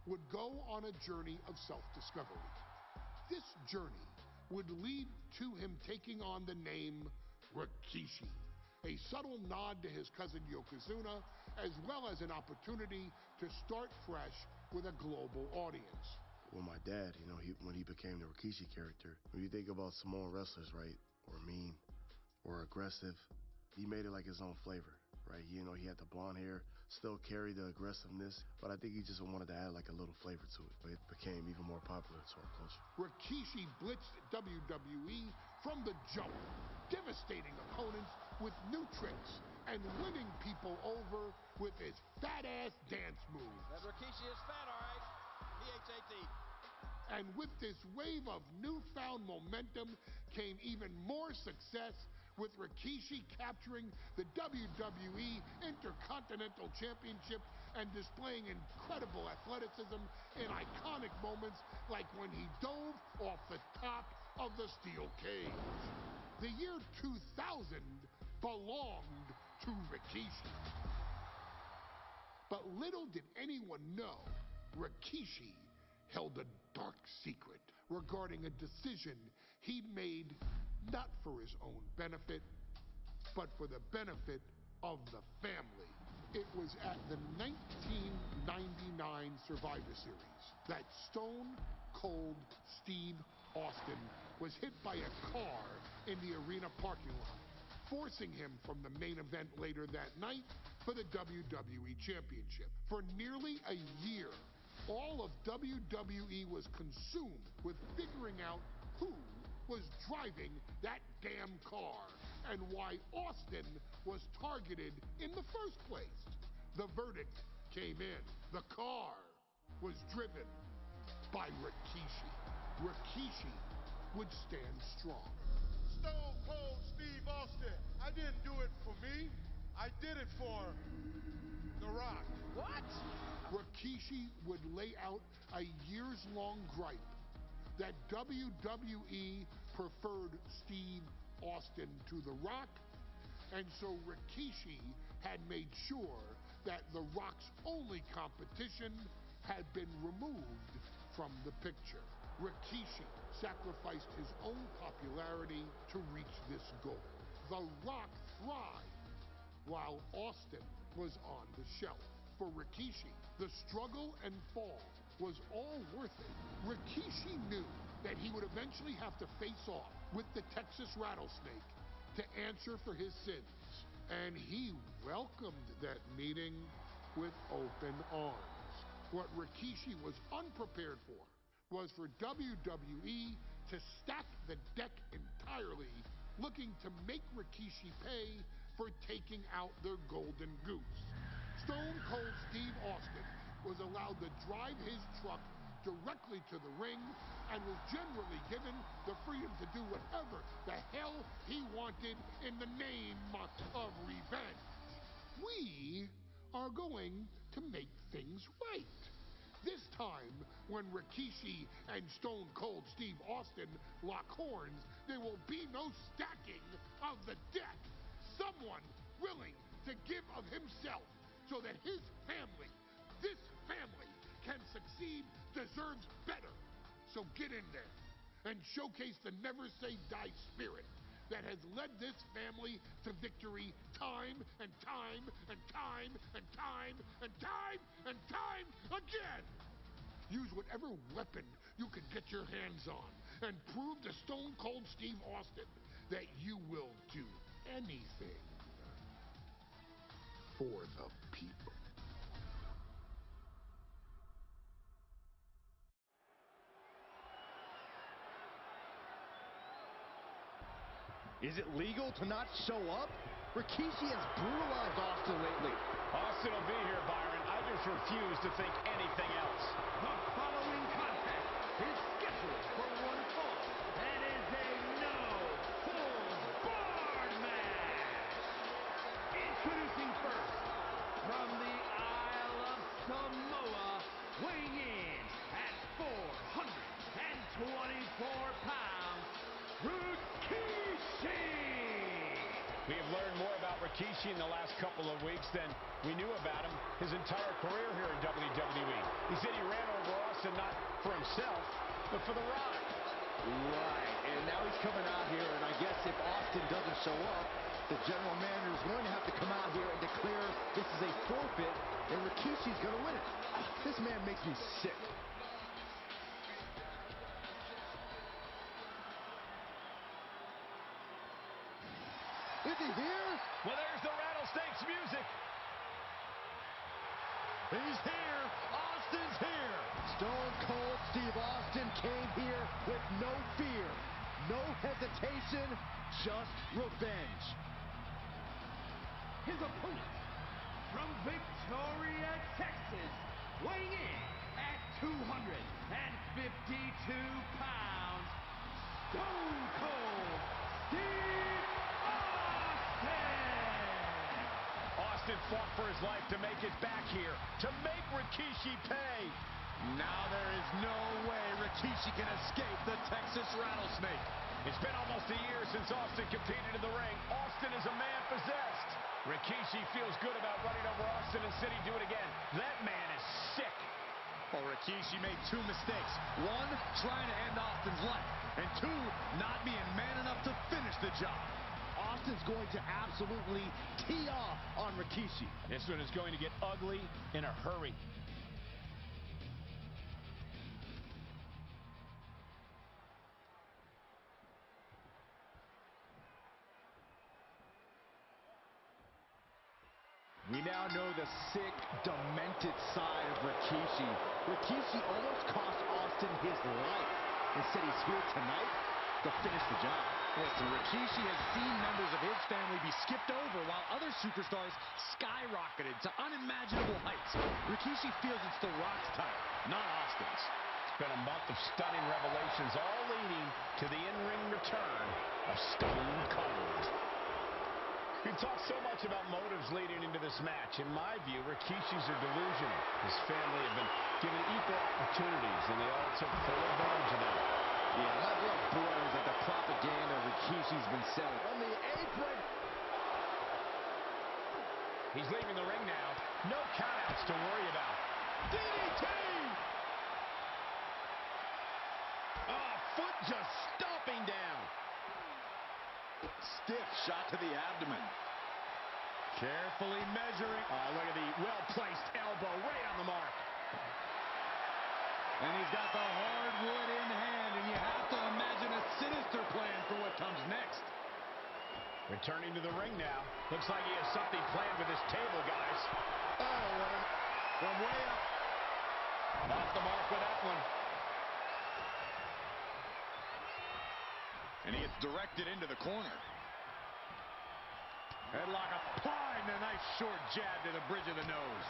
would go on a journey of self-discovery. This journey would lead to him taking on the name Rikishi, a subtle nod to his cousin Yokozuna, as well as an opportunity to start fresh with a global audience. Well, my dad, when he became the Rikishi character, when you think about Samoan wrestlers, right, or mean, or aggressive, he made it like his own flavor, right? He had the blonde hair, still carried the aggressiveness, but I think he just wanted to add like a little flavor to it. It became even more popular to our culture. Rikishi blitzed WWE from the jump, devastating opponents with new tricks and winning people over with his fat-ass dance moves. That Rikishi is fat, all right. P-H-A-T. And with this wave of newfound momentum came even more success, with Rikishi capturing the WWE Intercontinental Championship and displaying incredible athleticism in iconic moments like when he dove off the top of the steel cage. The year 2000 belonged to Rikishi. But little did anyone know, Rikishi held a dark secret regarding a decision he'd made not for his own benefit, but for the benefit of the family. It was at the 1999 Survivor Series that Stone Cold Steve Austin was hit by a car in the arena parking lot, forcing him from the main event later that night for the WWE Championship. For nearly a year, all of WWE was consumed with figuring out who was driving that damn car and why Austin was targeted in the first place. The verdict came in. The car was driven by Rikishi. Rikishi would stand strong. Stone Cold Steve Austin, I didn't do it for me. I did it for The Rock. What? Rikishi would lay out a years-long gripe that WWE preferred Steve Austin to The Rock, and so Rikishi had made sure that The Rock's only competition had been removed from the picture. Rikishi sacrificed his own popularity to reach this goal. The Rock thrived while Austin was on the shelf. For Rikishi, the struggle and fall was all worth it. Rikishi knew that he would eventually have to face off with the Texas Rattlesnake to answer for his sins. and he welcomed that meeting with open arms. What Rikishi was unprepared for was for WWE to stack the deck entirely, looking to make Rikishi pay for taking out their golden goose. Stone Cold Steve Austin was allowed to drive his truck directly to the ring and was generally given the freedom to do whatever the hell he wanted in the name of revenge. We are going to make things right. This time, when Rikishi and Stone Cold Steve Austin lock horns, there will be no stacking of the deck. Someone willing to give of himself so that his family, this family, can succeed, deserves better. So get in there and showcase the never say die spirit that has led this family to victory time and time and time and time and time and time again. Use whatever weapon you can get your hands on and prove to Stone Cold Steve Austin that you will do anything for the people. Is it legal to not show up? Rikishi has brutalized Austin lately. Austin will be here, Byron. I just refuse to think anything else. The following contest is scheduled for one fall and is a no-holds-barred match. Introducing first, from the Isle of Samoa, weighing in at 424 pounds, Rikishi! We have learned more about Rikishi in the last couple of weeks than we knew about him his entire career here in WWE. He said he ran over Austin not for himself, but for The Rock. Right, and now he's coming out here, and I guess if Austin doesn't show up, the general manager is going to have to come out here and declare this is a forfeit, and Rikishi's going to win it. This man makes me sick. Is he here? Well, there's the Rattlesnakes music. He's here. Austin's here. Stone Cold Steve Austin came here with no fear, no hesitation, just revenge. His opponent, from Victoria, Texas, weighing in at 252 pounds, Stone Cold Steve Austin fought for his life to make it back here, to make Rikishi pay. Now there is no way Rikishi can escape the Texas Rattlesnake. It's been almost a year since Austin competed in the ring. Austin is a man possessed. Rikishi feels good about running over Austin and said he'd do it again. That man is sick. Well, Rikishi made two mistakes. One, trying to end Austin's life. And two, not being man enough to finish the job. Austin's going to absolutely tee off on Rikishi. This one is going to get ugly in a hurry. We now know the sick, demented side of Rikishi. Rikishi almost cost Austin his life. Instead, he's here tonight to finish the job. Listen, Rikishi has seen members of his family be skipped over while other superstars skyrocketed to unimaginable heights. Rikishi feels it's The Rock's time, not Austin's. It's been a month of stunning revelations, all leading to the in-ring return of Stone Cold. We've talked so much about motives leading into this match. In my view, Rikishi's are delusional. His family have been given equal opportunities, and they all took full advantage of them. Yeah, my blood boils at the propaganda Rikishi's been selling. On the apron. He's leaving the ring now. No countouts to worry about. DDT! Foot just stomping down. Stiff shot to the abdomen. Carefully measuring. Oh, look at the well-placed elbow right on the mark. And he's got the hardwood in hand, and you have to imagine a sinister plan for what comes next. Returning to the ring now. Looks like he has something planned with this table, guys. Oh, from way up. Off the mark with that one. And he gets directed into the corner. Headlock applied and a nice short jab to the bridge of the nose.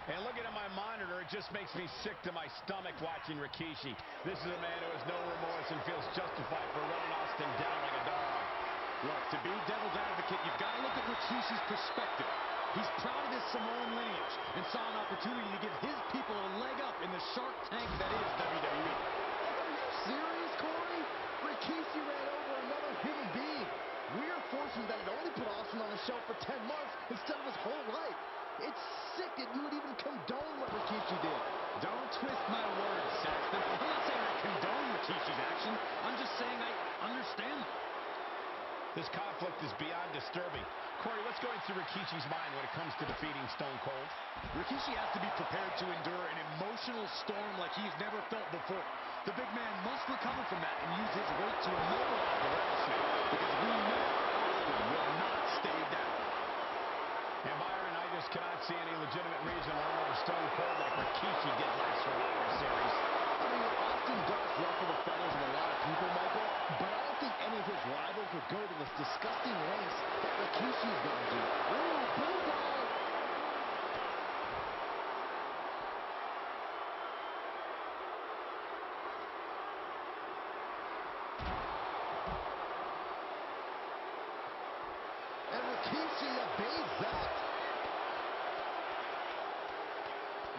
And looking at my monitor, it just makes me sick to my stomach watching Rikishi. This is a man who has no remorse and feels justified for running Austin down like a dog. Look, to be devil's advocate, you've got to look at Rikishi's perspective. He's proud of his Samoan lineage and saw an opportunity to give his people a leg up in the Shark Tank that is WWE. Are you serious, Corey? Rikishi ran over another human being. Weird fortune that it only put Austin on the shelf for 10 months instead of his whole life. It's sick that you would even condone what Rikishi did. Don't twist my words, Saxton. I'm not saying I condone Rikishi's action. I'm just saying I understand them. This conflict is beyond disturbing. Corey, what's going through Rikishi's mind when it comes to defeating Stone Cold? Rikishi has to be prepared to endure an emotional storm like he's never felt before. The big man must recover from that and use his weight to immobilize the rattlesnake, because we know Austin will not stay down. And Byron, I just cannot see any legitimate reason to run over Stone Cold like Rikishi did last Survivor Series. I mean, Austin does ruffle the feathers of a lot of people, Michael, but I don't think any of his rivals would go to this disgusting lengths that Rikishi's gone to. Ooh, bullseye! And Rikishi evades that.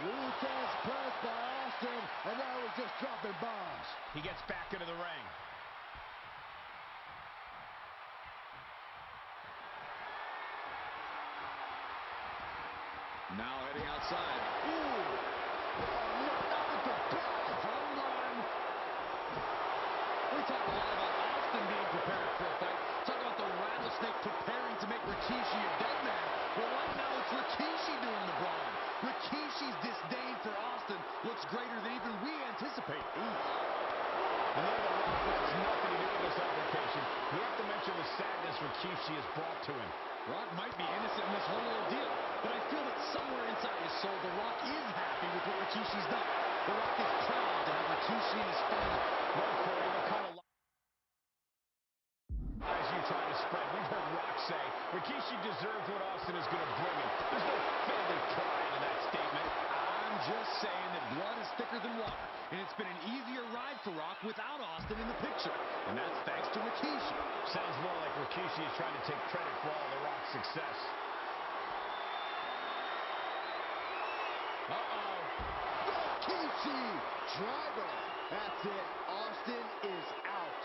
Ruthless press by Austin, and now he's just dropping bombs. He gets back into the ring. Now heading outside. Ooh! Oh, no, not with the bomb! Home run. We talk a lot about Austin being prepared for a fight. Talk about the rattlesnake preparing to make Rikishi a dead man. Well, right now it's Rikishi doing the brawling. Rikishi's disdain for Austin looks greater than even we anticipate. And though The Rock wants nothing to do with this altercation, we have to mention the sadness Rikishi has brought to him. Rock might be innocent in this whole ordeal, but I feel that somewhere inside his soul, The Rock is happy with what Rikishi's done. The Rock is proud to have Rikishi in his family. Well, Corey, what kind of lies you trying to spread? We've heard Rock say Rikishi deserves what Austin is going to bring him. There's no family pride in that statement. I'm just saying that blood is thicker than water, and it's been an easier ride for Rock without Austin in the picture, and that's thanks to Rikishi. Sounds more like Rikishi is trying to take credit for all the Rock's success. Uh-oh. Rikishi! Driver. That's it. Austin is out.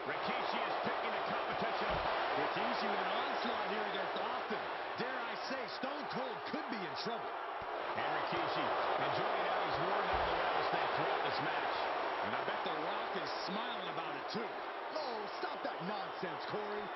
Rikishi is picking the competition apart. Rikishi with an onslaught here against Austin. Dare I say, Stone Cold could be in trouble. And Rikishi enjoying how he's worn down the rattlesnake throughout this match. And I bet The Rock is smiling about it, too. Oh, stop that nonsense, Corey.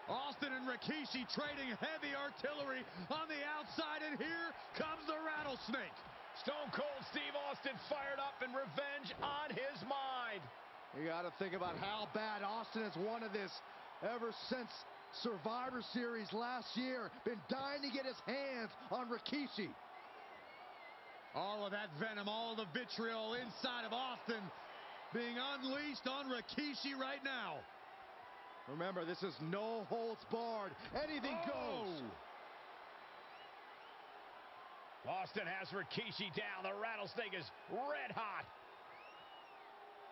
Austin and Rikishi trading heavy artillery on the outside, and here comes the rattlesnake. Stone Cold Steve Austin fired up and revenge on his mind. You got to think about how bad Austin has wanted this ever since Survivor Series last year. Been dying to get his hands on Rikishi. All of that venom, all of the vitriol inside of Austin being unleashed on Rikishi right now. Remember, this is no holds barred. Anything goes. Austin has Rikishi down. The rattlesnake is red hot.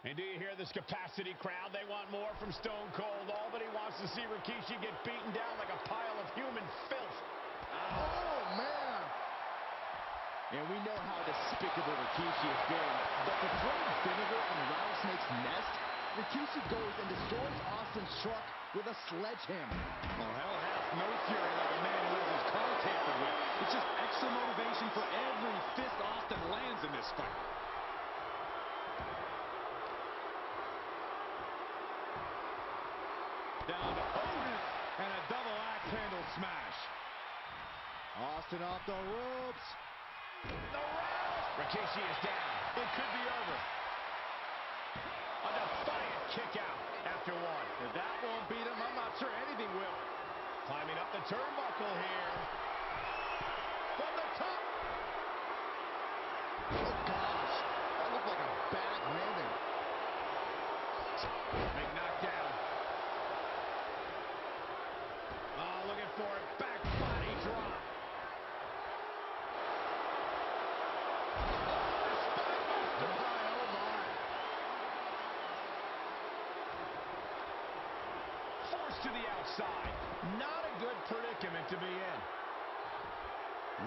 And do you hear this capacity crowd? They want more from Stone Cold. All that he wants to see Rikishi get beaten down like a pile of human filth. Oh, man. And we know how despicable Rikishi has been. But to throw vinegar on the rattlesnake's nest, Rikishi goes and destroys Austin's truck with a sledgehammer. Well, hell hath no fury like a man who has his car tampered with. It's just extra motivation for every fist Austin lands in this fight. Down to Otis and a double axe handle smash. Austin off the ropes. The Rattlesnake. Rikishi is down. It could be over. A defiant kick out after one. If that won't beat him, I'm not sure anything will. Climbing up the turnbuckle here. From the top. Oh, gosh. That looked like a bad landing. Big knockdown. Oh, looking for it. Back body drop. To the outside. Not a good predicament to be in.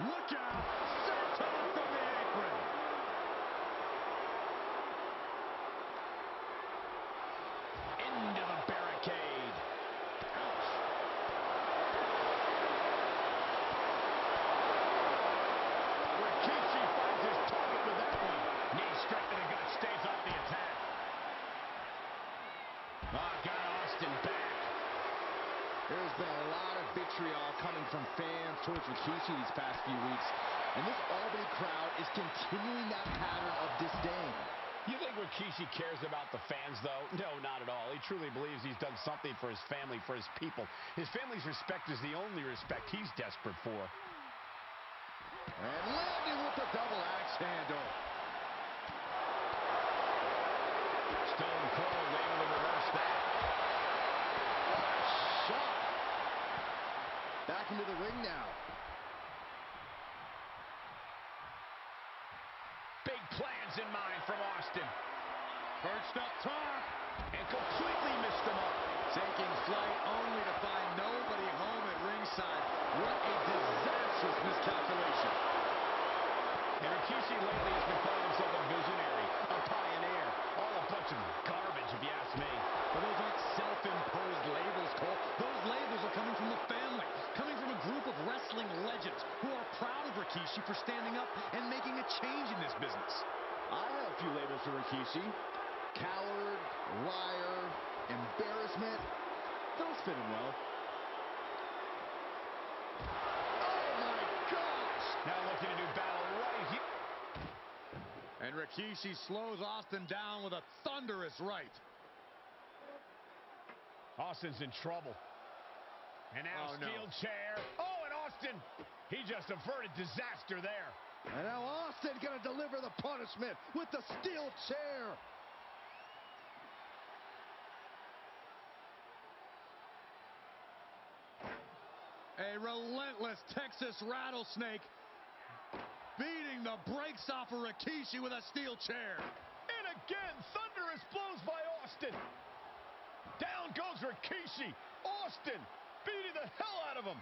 Look out! Senton from the apron. Into the barricade. Ouch. Rikishi finds his target with that one. Knee straight to the gut, stays off the attack. Oh, got Austin back. There's been a lot of vitriol coming from fans towards Rikishi these past few weeks. And this Albany crowd is continuing that pattern of disdain. You think Rikishi cares about the fans, though? No, not at all. He truly believes he's done something for his family, for his people. His family's respect is the only respect he's desperate for. And landing with the double axe handle. Stone Cold able to reverse that. Shot. Back into the ring now. Big plans in mind from Austin. Perched up top. And completely missed him up. Taking flight only to find nobody home at ringside. What a disastrous miscalculation. And Rikishi lately has been calling himself a visionary, a pioneer. All a bunch of garbage, if you ask me. But those aren't self-imposed labels, Cole. Those labels are coming from the family, coming from a group of wrestling legends who are proud of Rikishi for standing up and making a change in this business. I have a few labels for Rikishi. Coward, liar, embarrassment. Those fit him well. Oh, my gosh! Now looking to do battle right here. And Rikishi slows Austin down with a thunderous right. Austin's in trouble. And now steel chair. Oh, and Austin, he just averted disaster there. And now Austin gonna deliver the punishment with the steel chair. A relentless Texas rattlesnake beating the brakes off of Rikishi with a steel chair. And again, thunderous blows by Austin. Down goes Rikishi. Austin beating the hell out of him.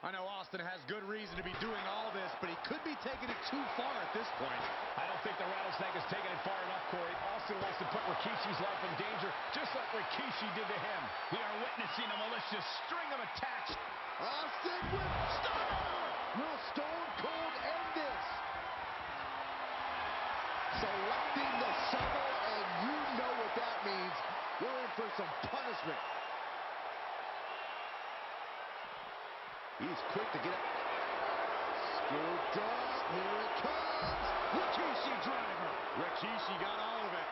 I know Austin has good reason to be doing all this, but he could be taking it too far at this point. I don't think the Rattlesnake has taken it far enough, Corey. Austin wants to put Rikishi's life in danger, just like Rikishi did to him. We are witnessing a malicious string of attacks. Austin with stunner! Will Stone Cold end this? Selecting the shovel, and you know what that means. We're in for some punishment. He's quick to get up. Scooped up. Here it comes. Rikishi driver. Rikishi got all of it.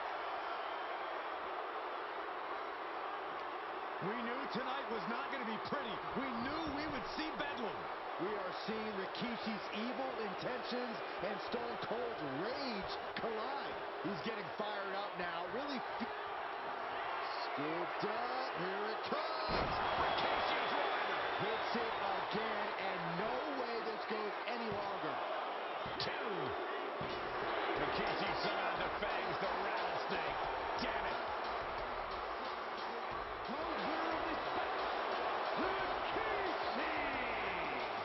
We knew tonight was not going to be pretty. We knew we would see bedlam. We are seeing Rikishi's evil intentions and Stone Cold's rage collide. He's getting fired up now. Really. Scooped up. Here it comes. Rikishi driver. Hits it again, and no way this goes any longer. 2. Rikishi somehow defangs the Rattlesnake. Damn it.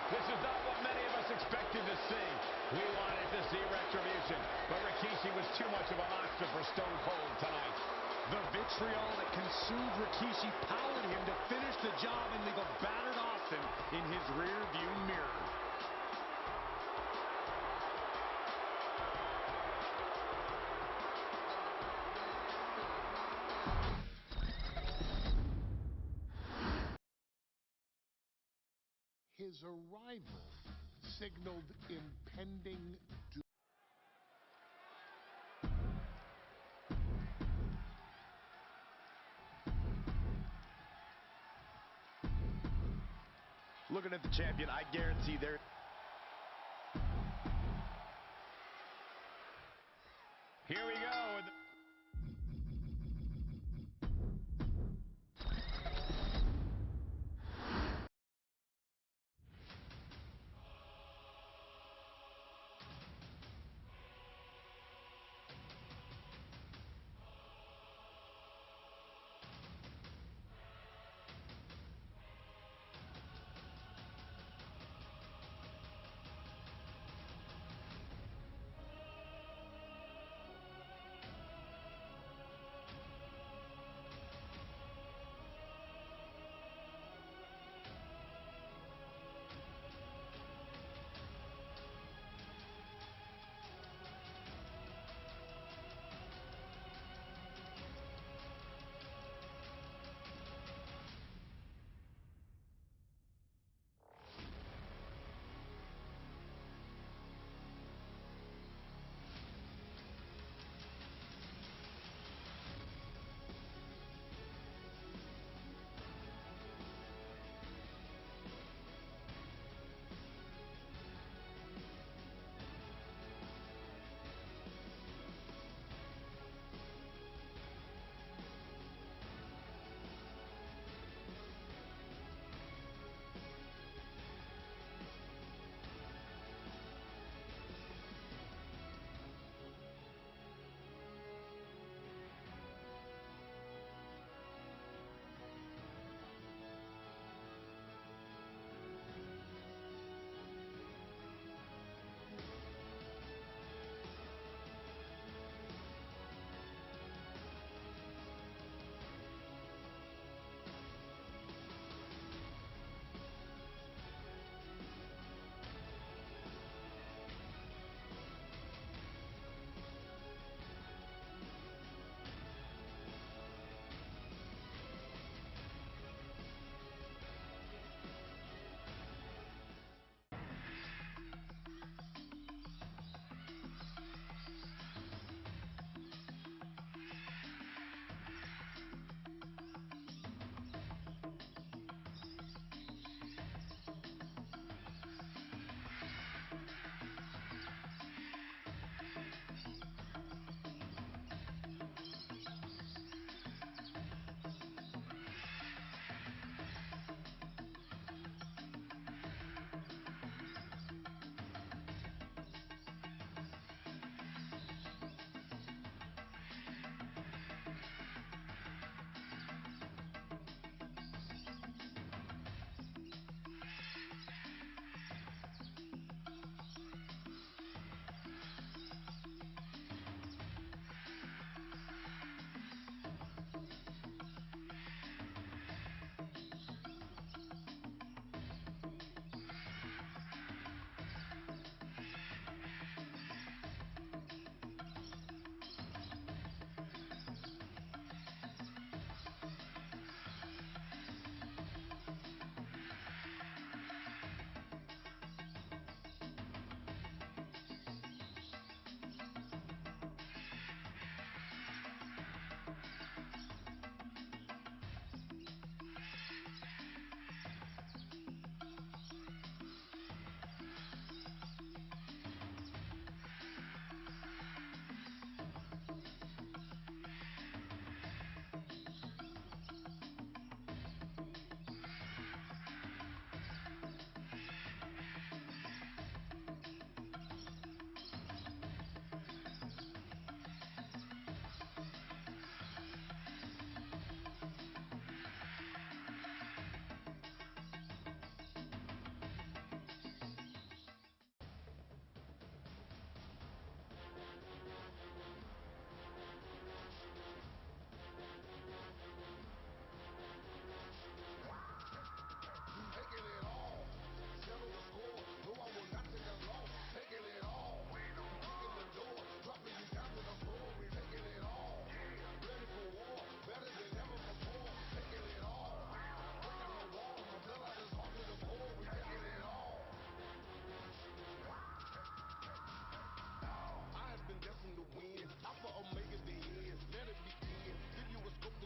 This is not what many of us expected to see. We wanted to see retribution, but Rikishi was too much of a monster for Stone Cold tonight. The vitriol that consumed Rikishi powered him to finish the job and leave a battered Austin in his rear-view mirror. his arrival signaled impending doom. Looking at the champion, I guarantee there. Here we go.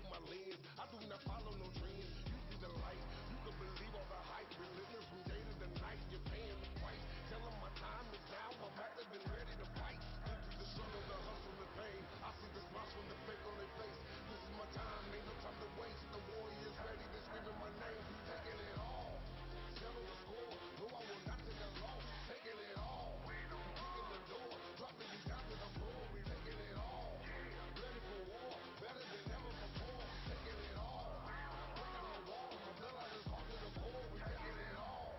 through my lens. I do not follow no trends. You see the light, you can believe all the hype. Relentless from day to the night, you're paying the price. Tell them my time is now, I'm active and ready to fight. Into the struggle, the hustle, the pain. I see the smiles from the fake on their face. This is my time, ain't no time to waste. The warrior's ready to screaming my name, taking it all. Settle the score, no I will not take a loss. Taking it all, kicking the door, dropping you down to the floor. We taking it all, ready for war, better than ever before. Taking it all, breaking the wall, the blood out is hard to the core. We taking it all.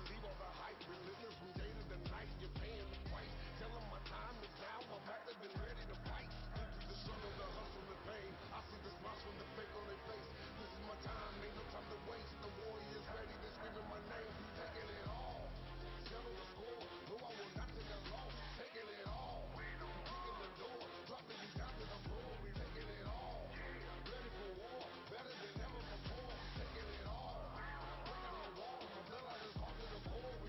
believe all the hype. Relentless from day to the night. You're paying the price. Tell them my time is now. I'm active and ready to fight. Been through the struggle, the hustle, the pain. I see the smiles from the fake on their face. This is my time, ain't no time to waste. The warriors ready, they screaming my name. Taking it all. Settle the score. No, I will not take a loss. Taking it all. Kicking the door. Dropping you down to the floor. We taking it all. Ready for war. Better than ever before. Taking it all. Breaking the wall. My bloodline is hard to the core. We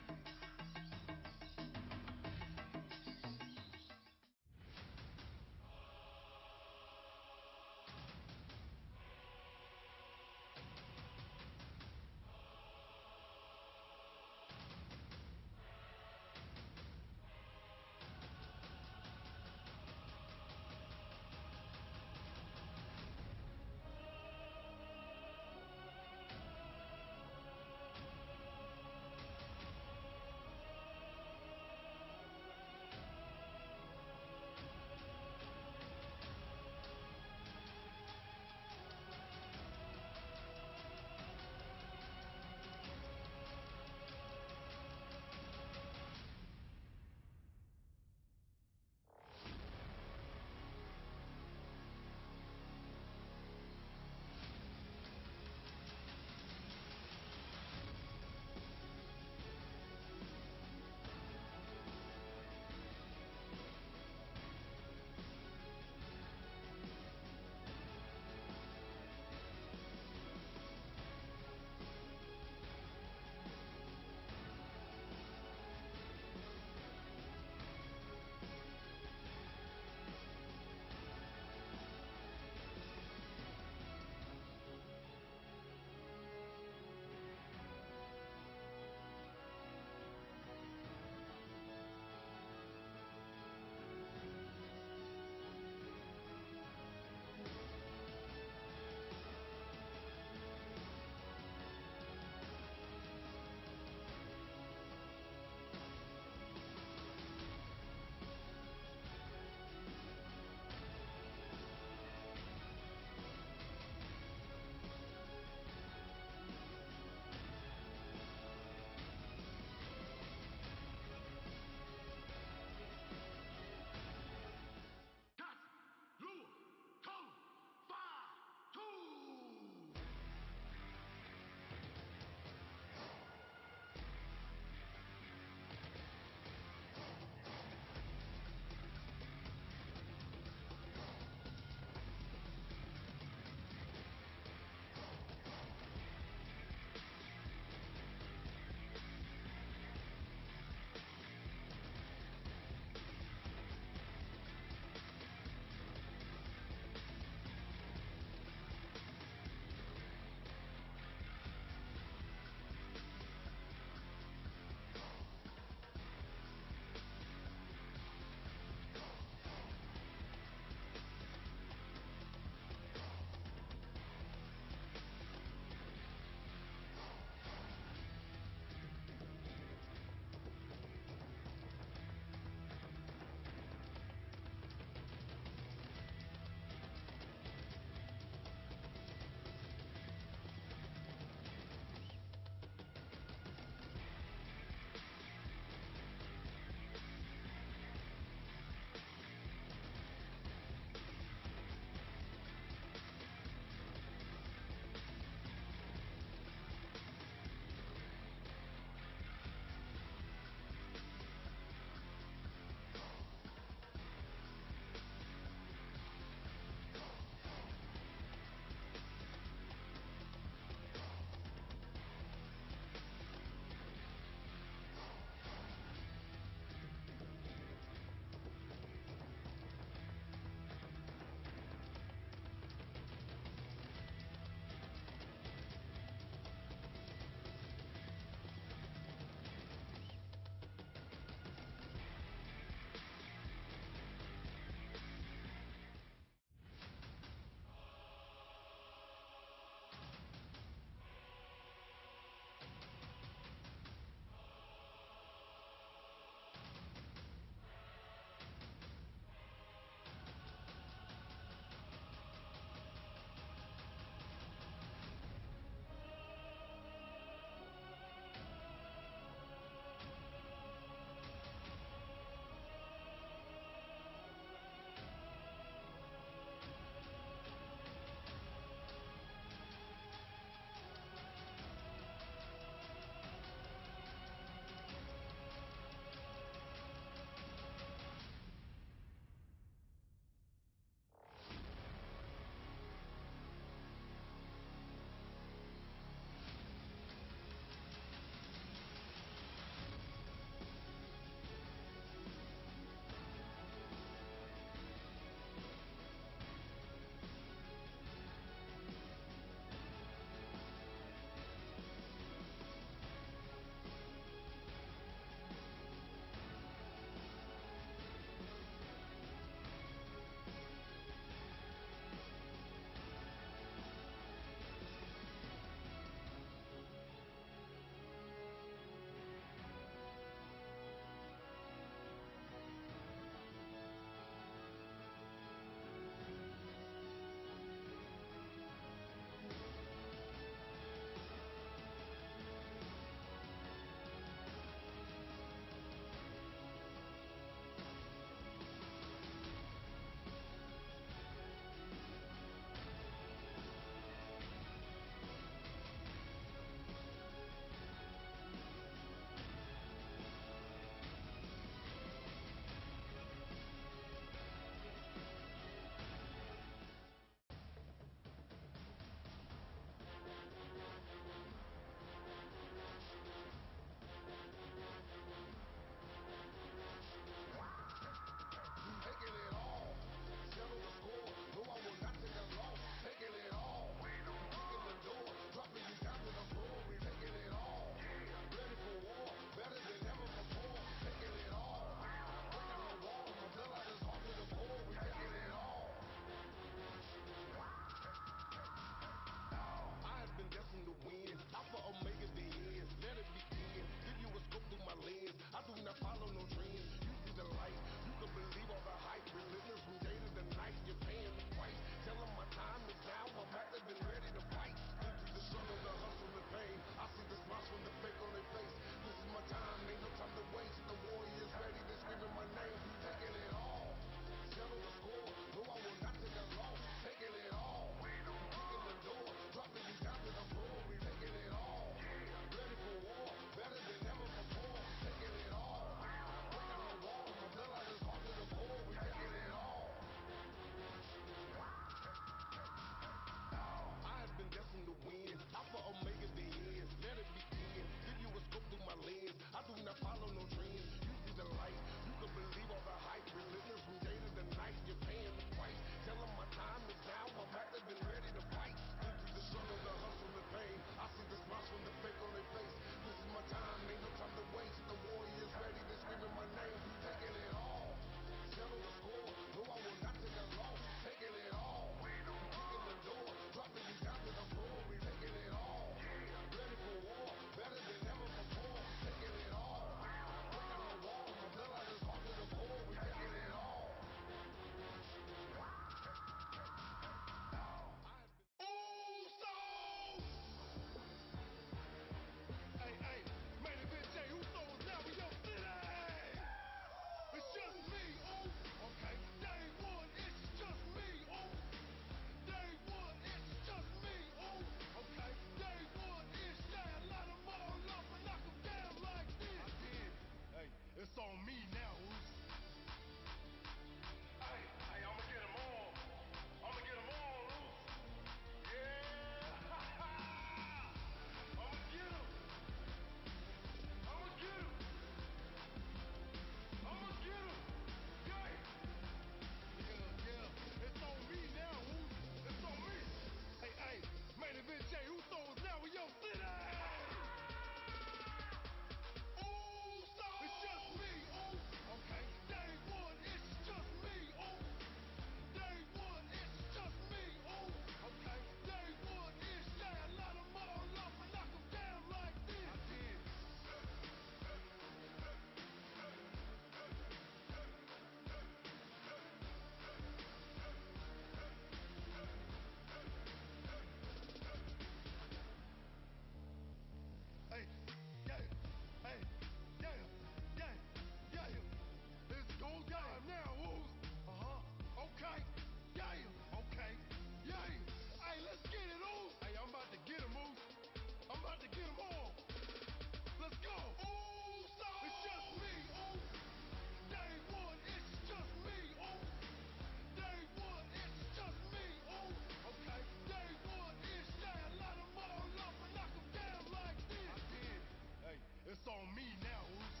on me now, Roos.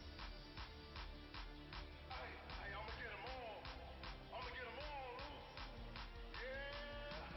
Hey, I'ma get them all. I'ma get them all, Roos. Yeah.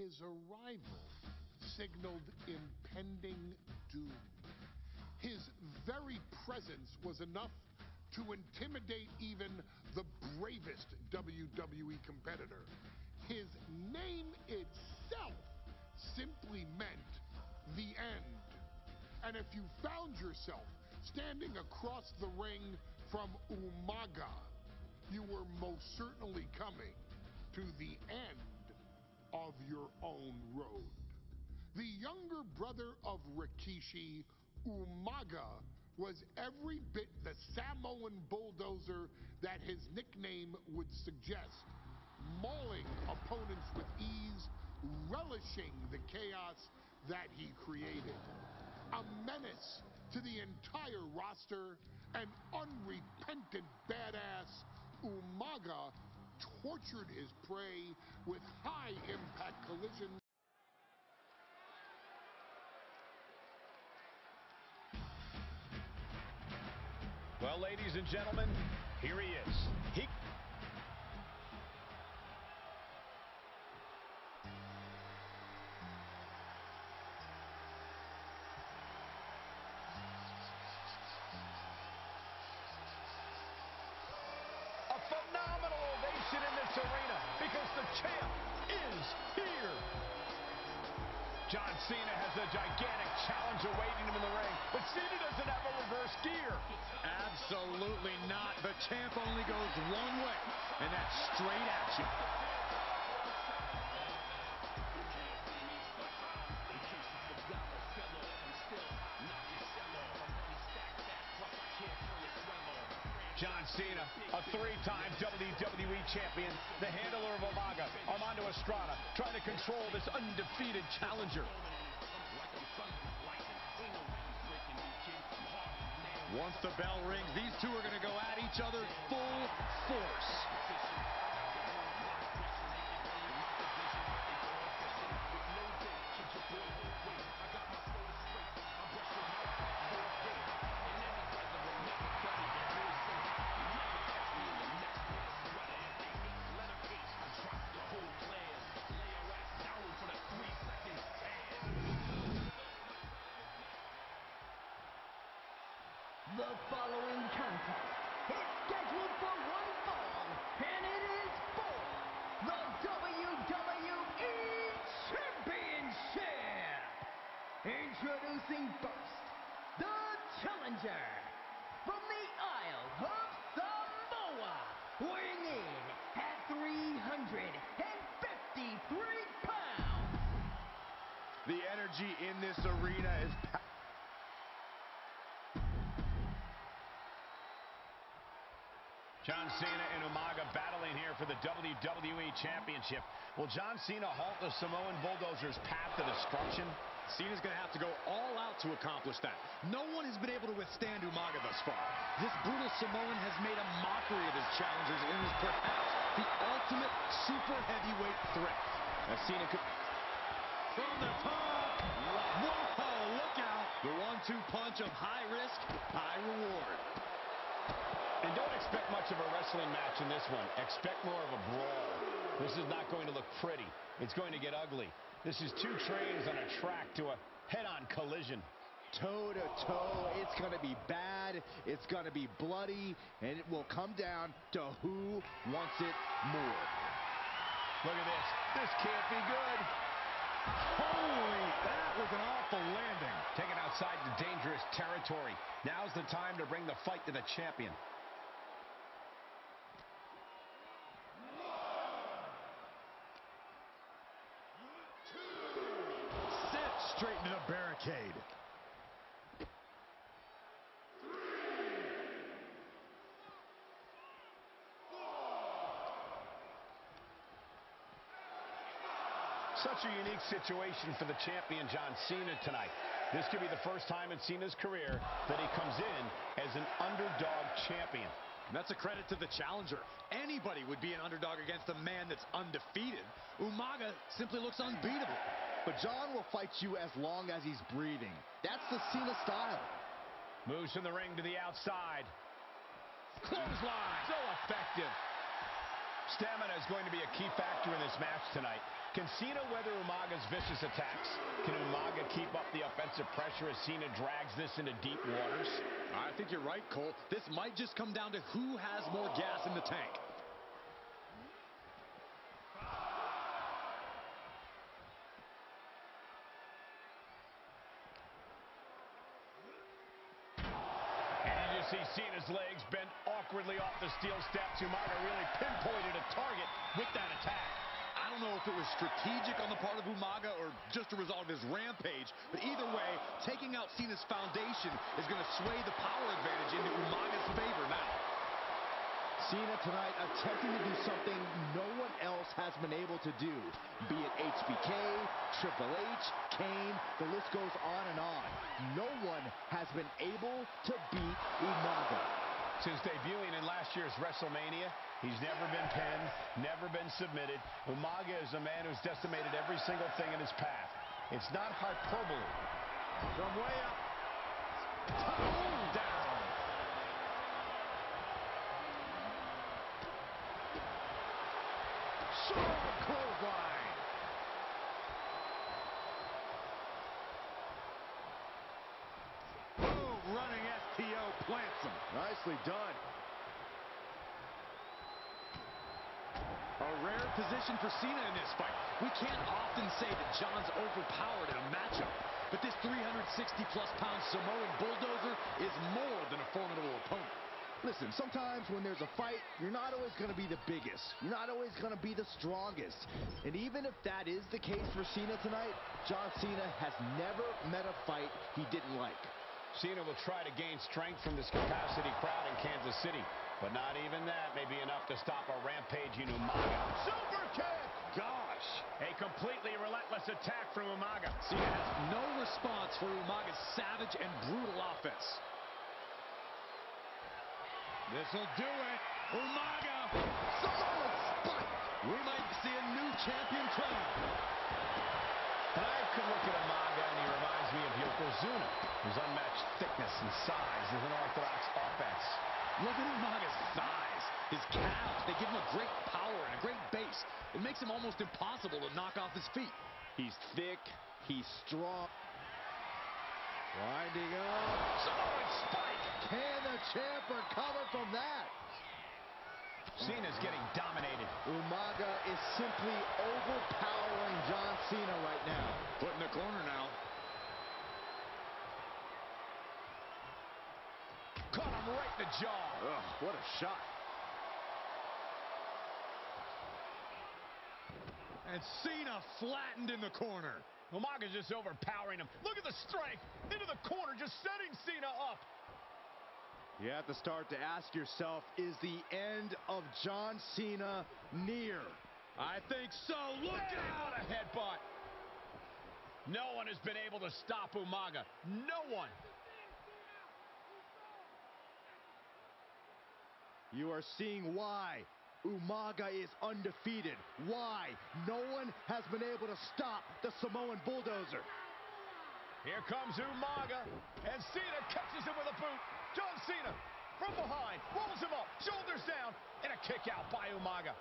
His arrival signaled impending doom. His very presence was enough to intimidate even the bravest WWE competitor. His name itself simply meant the end. And if you found yourself standing across the ring from Umaga, you were most certainly coming to the end of your own road. The younger brother of Rikishi, Umaga, was every bit the Samoan bulldozer that his nickname would suggest, mauling opponents with ease, relishing the chaos that he created. A menace to the entire roster, an unrepentant badass, Umaga tortured his prey with high-impact collisions. Well, ladies and gentlemen, here he is. A phenomenal ovation in this arena because the champ is here. John Cena has a gigantic challenge awaiting him in the ring, but Cena doesn't have a reverse gear. Absolutely not. The champ only goes one way, and that's straight at you. John Cena, a three-time WWE champion, the handler of Umaga, Armando Estrada, trying to control this undefeated challenger. Once the bell rings, these two are going to go at each other full force. The following contest is scheduled for one fall, and it is for the WWE Championship. Introducing first, the challenger from the Isle of Samoa, weighing in at 353 pounds. The energy in this arena is John Cena and Umaga battling here for the WWE Championship. Will John Cena halt the Samoan Bulldozer's path to destruction? Cena's going to have to go all out to accomplish that. No one has been able to withstand Umaga thus far. This brutal Samoan has made a mockery of his challengers and is perhaps the ultimate super heavyweight threat. As Cena could... From the top! Whoa, look out! The 1-2 punch of high risk, high reward. And don't expect much of a wrestling match in this one. Expect more of a brawl. This is not going to look pretty. It's going to get ugly. This is two trains on a track to a head-on collision. Toe-to-toe, it's going to be bad, it's going to be bloody, and it will come down to who wants it more. Look at this. This can't be good. Holy, that was an awful landing. Taken outside the dangerous territory. Now's the time to bring the fight to the champion. Straight into the barricade. Such a unique situation for the champion John Cena tonight. This could be the first time in Cena's career that he comes in as an underdog champion. And that's a credit to the challenger. Anybody would be an underdog against a man that's undefeated. Umaga simply looks unbeatable. But John will fight you as long as he's breathing. That's the Cena style. Moves from the ring to the outside. Clothesline. So effective. Stamina is going to be a key factor in this match tonight. Can Cena weather Umaga's vicious attacks? Can Umaga keep up the offensive pressure as Cena drags this into deep waters? I think you're right, Cole. This might just come down to who has more gas in the tank. See Cena's legs bend awkwardly off the steel steps. Umaga really pinpointed a target with that attack. I don't know if it was strategic on the part of Umaga or just a result of his rampage, but either way, taking out Cena's foundation is going to sway the power advantage into Umaga's favor now. Cena tonight attempting to do something no one else has been able to do. Be it HBK, Triple H, Kane, the list goes on and on. No one has been able to beat Umaga. Since debuting in last year's WrestleMania, he's never been pinned, never been submitted. Umaga is a man who's decimated every single thing in his path. It's not hyperbole. From way up. Down. Clothesline. Boom, running STO plants him. Nicely done. A rare position for Cena in this fight. We can't often say that John's overpowered in a matchup, but this 360-plus pound Samoan bulldozer is more than a formidable opponent. Listen, sometimes when there's a fight, you're not always going to be the biggest. You're not always going to be the strongest. And even if that is the case for Cena tonight, John Cena has never met a fight he didn't like. Cena will try to gain strength from this capacity crowd in Kansas City, but not even that may be enough to stop a rampaging Umaga. Super kick! Gosh! A completely relentless attack from Umaga. Cena has no response for Umaga's savage and brutal offense. This'll do it. Umaga! Samoa spike! We might see a new champion crown. And I could look at Umaga and he reminds me of Yokozuna, whose unmatched thickness and size is an orthodox offense. Look at Umaga's thighs, his calves. They give him a great power and a great base. It makes him almost impossible to knock off his feet. He's thick, he's strong. Winding up. Samoan spike! Can the champ recover from that? Cena's getting dominated. Umaga is simply overpowering John Cena right now. Put in the corner now. Caught him right in the jaw. Ugh, what a shot. And Cena flattened in the corner. Umaga's just overpowering him. Look at the strength. Into the corner, just setting Cena up. You have to start to ask yourself, is the end of John Cena near? I think so. Look out! What a headbutt. No one has been able to stop Umaga. No one. You are seeing why Umaga is undefeated. Why no one has been able to stop the Samoan bulldozer. Here comes Umaga, and Cena catches him with a boot. John Cena from behind, rolls him up, shoulders down, and a kick out by Umaga.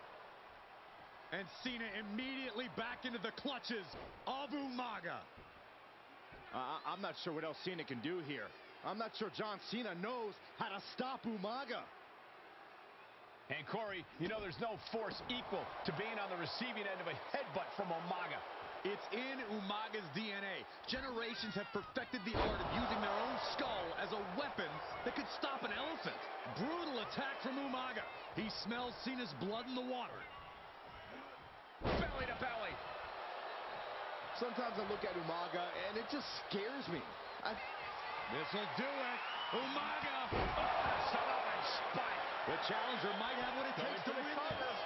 And Cena immediately back into the clutches of Umaga. I'm not sure what else Cena can do here. I'm not sure John Cena knows how to stop Umaga. And Corey, you know there's no force equal to being on the receiving end of a headbutt from Umaga. It's in Umaga's DNA. Generations have perfected the art of using their own skull as a weapon that could stop an elephant. Brutal attack from Umaga. He smells Cena's blood in the water. Belly to belly. Sometimes I look at Umaga and it just scares me. This'll do it. Umaga. Oh, Samoan spike. The challenger might have what it takes to win this.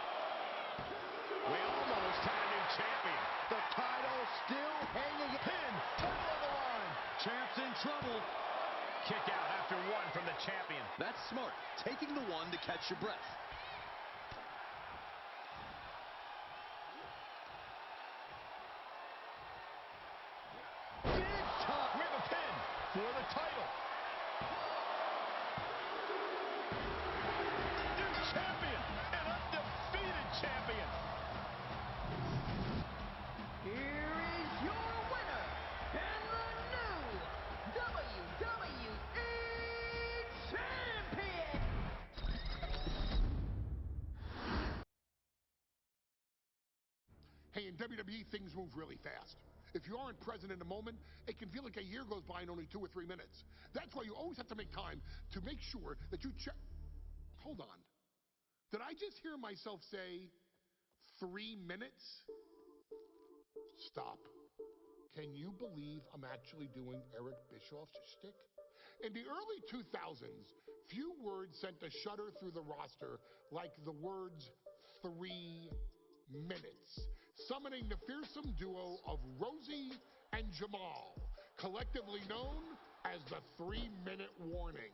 We almost had a new champion. The title still hanging. Pin, title on the line. Champ's in trouble. Kick out after one from the champion. That's smart. Taking the one to catch your breath. Big top with a pin for the title. New champion, an undefeated in WWE, things move really fast. If you aren't present in the moment, it can feel like a year goes by in only 2 or 3 minutes. That's why you always have to make time to make sure that you check. Hold on. Did I just hear myself say 3 minutes? Stop. Can you believe I'm actually doing Eric Bischoff's shtick? In the early 2000s, few words sent a shudder through the roster like the words 3 minutes, summoning the fearsome duo of Rosie and Jamal, collectively known as the 3-minute warning.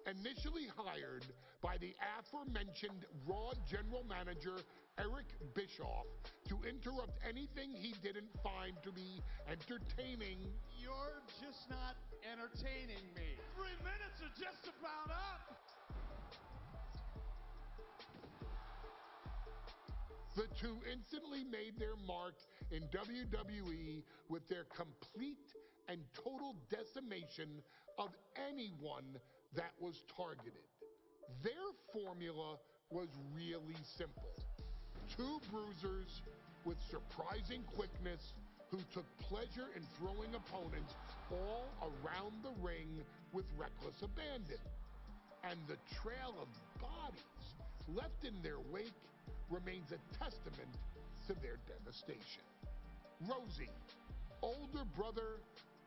Initially hired by the aforementioned Raw General Manager Eric Bischoff to interrupt anything he didn't find to be entertaining. You're just not entertaining me. 3 minutes are just about up. The two instantly made their mark in WWE with their complete and total decimation of anyone that was targeted. Their formula was really simple. 2 bruisers with surprising quickness who took pleasure in throwing opponents all around the ring with reckless abandon. And the trail of bodies left in their wake remains a testament to their devastation. Rosie, older brother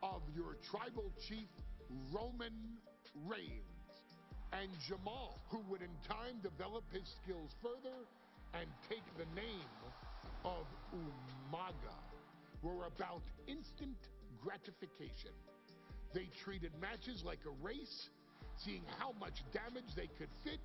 of your tribal chief Roman Reigns, and Jamal, who would in time develop his skills further and take the name of Umaga, were about instant gratification. They treated matches like a race, seeing how much damage they could fit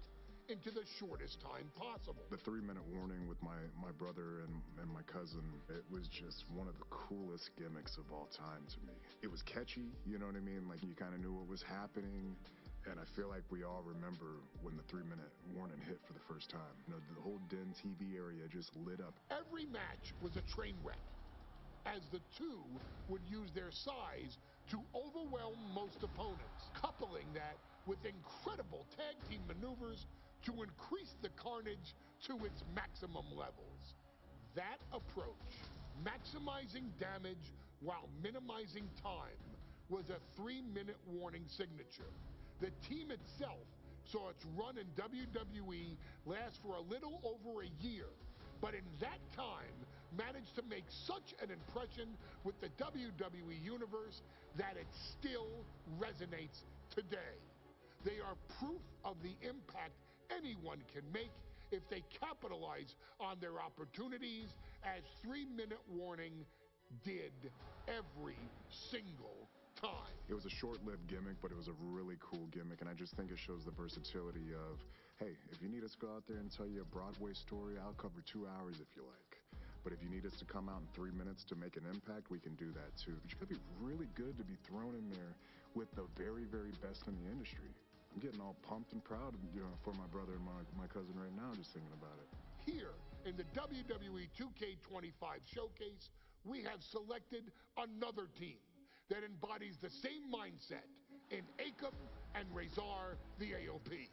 into the shortest time possible. The 3-minute warning with my brother and my cousin, it was just one of the coolest gimmicks of all time to me. It was catchy, you know what I mean? Like, you kind of knew what was happening. And I feel like we all remember when the 3-minute warning hit for the first time. You know, the whole Den TV area just lit up. Every match was a train wreck, as the two would use their size to overwhelm most opponents, coupling that with incredible tag team maneuvers to increase the carnage to its maximum levels. That approach, maximizing damage while minimizing time, was a 3-minute warning signature. The team itself saw its run in WWE last for a little over a year, but in that time managed to make such an impression with the WWE Universe that it still resonates today. They are proof of the impact anyone can make if they capitalize on their opportunities, as 3-minute warning did every single time. It was a short-lived gimmick, but it was a really cool gimmick, and I just think it shows the versatility of, hey, if you need us to go out there and tell you a Broadway story, I'll cover 2 hours if you like. But if you need us to come out in 3 minutes to make an impact, we can do that too. But you gotta be really good to be thrown in there with the very, very best in the industry. I'm getting all pumped and proud, you know, for my brother and my cousin right now, just thinking about it. Here in the WWE 2K25 showcase, we have selected another team that embodies the same mindset in Akam and Razor the AOP.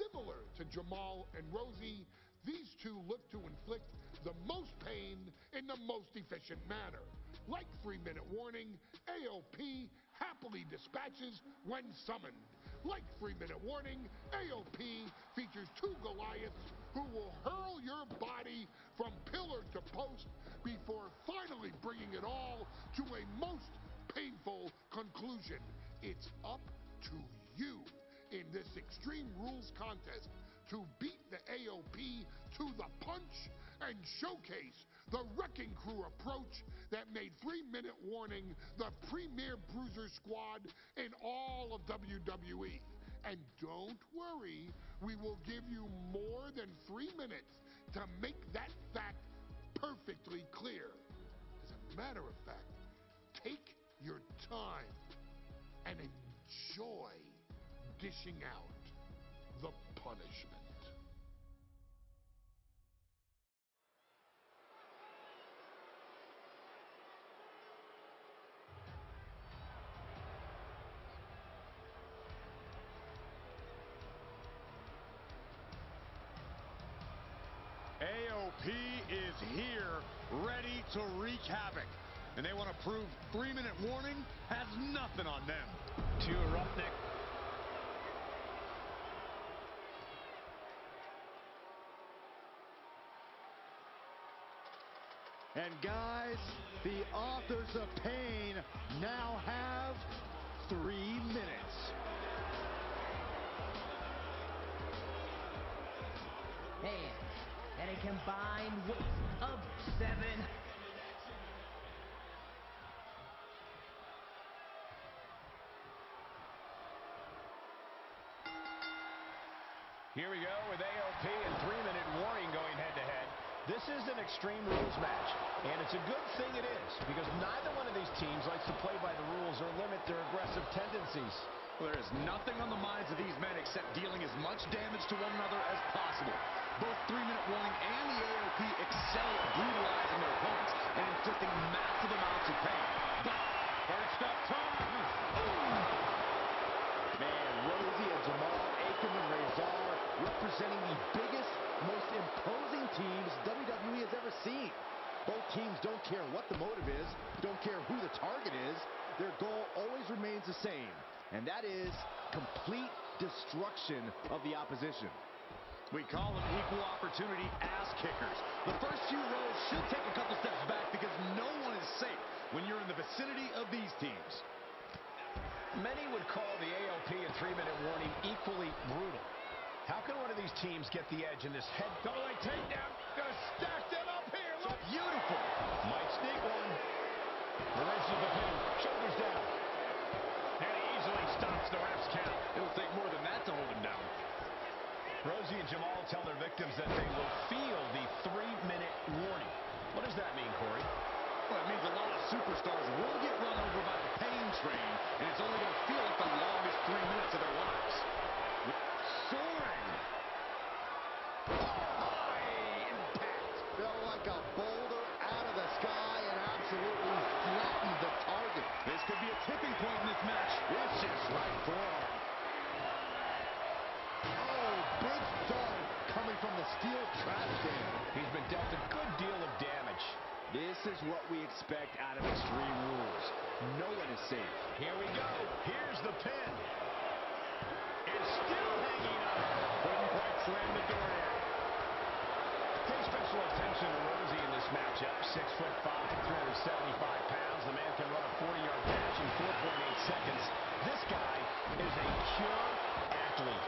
Similar to Jamal and Rosie, these two look to inflict the most pain in the most efficient manner. Like 3-minute warning, AOP happily dispatches when summoned. Like 3-minute warning, AOP features 2 Goliaths who will hurl your body from pillar to post before finally bringing it all to a most painful conclusion. It's up to you in this Extreme Rules contest to beat the AOP to the punch and showcase the Wrecking Crew approach that made 3-minute warning the premier bruiser squad in all of WWE. And don't worry, we will give you more than 3 minutes to make that fact perfectly clear. As a matter of fact, take your time and enjoy dishing out the punishment. AOP is here ready to wreak havoc. And they want to prove 3-minute warning has nothing on them. To Roughneck. And guys, the authors of pain now have 3 minutes. And a combined weight of 7. Here we go with AOP and 3-minute warning going head-to-head. This is an Extreme Rules match, and it's a good thing it is, because neither one of these teams likes to play by the rules or limit their aggressive tendencies. Well, there is nothing on the minds of these men except dealing as much damage to one another as possible. Both 3-minute warning and the AOP excel at brutalizing their opponents and inflicting massive amounts of pain. But first up time. Man, Rosie and Jamal, Akam and Razor representing the biggest, most imposing teams WWE has ever seen. Both teams don't care what the motive is, don't care who the target is. Their goal always remains the same, and that is complete destruction of the opposition. We call them equal opportunity ass kickers. The first few rows should take a couple steps back because no one is safe when you're in the vicinity of these teams. Many would call the AOP and 3-minute warning equally brutal. How can one of these teams get the edge in this head? Double leg takedown. Gonna stack them up here. Look. Beautiful. Might sneak one. Reverses the pin. Shoulders down. And he easily stops the ref's count. It'll take more than that to hold him down. Rosie and Jamal tell their victims that they will feel the 3-minute warning. What does that mean, Corey? Well, it means a lot of superstars will get run over by the pain train, and it's only going to feel like the longest 3 minutes of their lives. Soaring. High impact. Fell like a boulder out of the sky and absolutely flattened the target. This could be a tipping point in this match. Vicious right forearm. Oh, big thud coming from the steel trash can. He's been dealt a good deal of damage. This is what we expect out of Extreme Rules. No one is safe. Here we go. Here's the pin. It's still hanging on. Couldn't quite slam the door yet. Pay special attention to Rosie in this matchup. 6'5", 375 pounds. The man can run a 40-yard dash in 4.8 seconds. This guy is a pure athlete.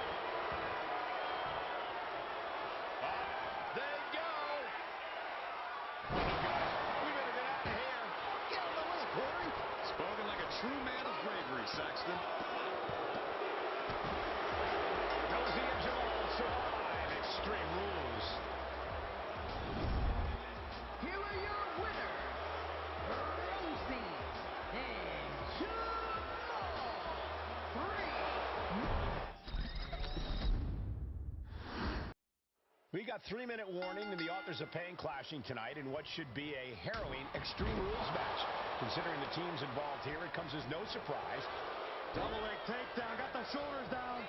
Up they go. Guys, we better get out of here. Get out of the way, Corey. Spoken like a true man of bravery, Saxton. Rosie and Jamal survive Extreme Rules. Here are your winners, Rosie and Jamal. 3. We got 3-minute warning and the authors of pain clashing tonight in what should be a harrowing Extreme Rules match. Considering the teams involved here, it comes as no surprise. Double leg takedown, got the shoulders down.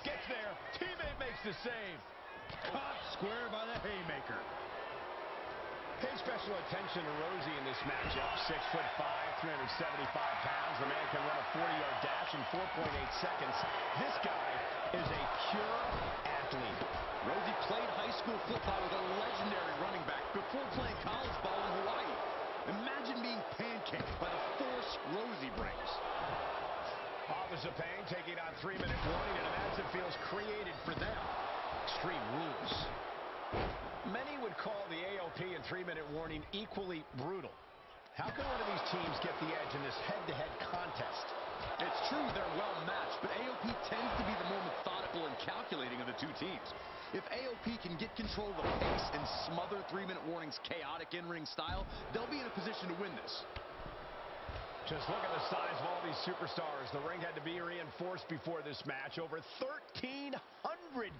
Gets there, teammate makes the save. Caught square by the haymaker. Pay special attention to Rosie in this matchup. 6'5", 375 pounds. The man can run a 40-yard dash in 4.8 seconds. This guy is a pure athlete. Rosie played high school football with a legendary running back before playing college ball in Hawaii. Imagine being pancaked by the force Rosie brings. Authors of pain taking on 3-minute warning in a match that feels created for them. Extreme Rules. Many would call the AOP and 3-minute warning equally brutal. How can one of these teams get the edge in this head-to-head contest? It's true they're well matched, but AOP tends to be the more methodical and calculating of the two teams. If AOP can get control of the pace and smother 3-minute warning's chaotic in-ring style, they'll be in a position to win this. Just look at the size of all these superstars. The ring had to be reinforced before this match. Over 1,300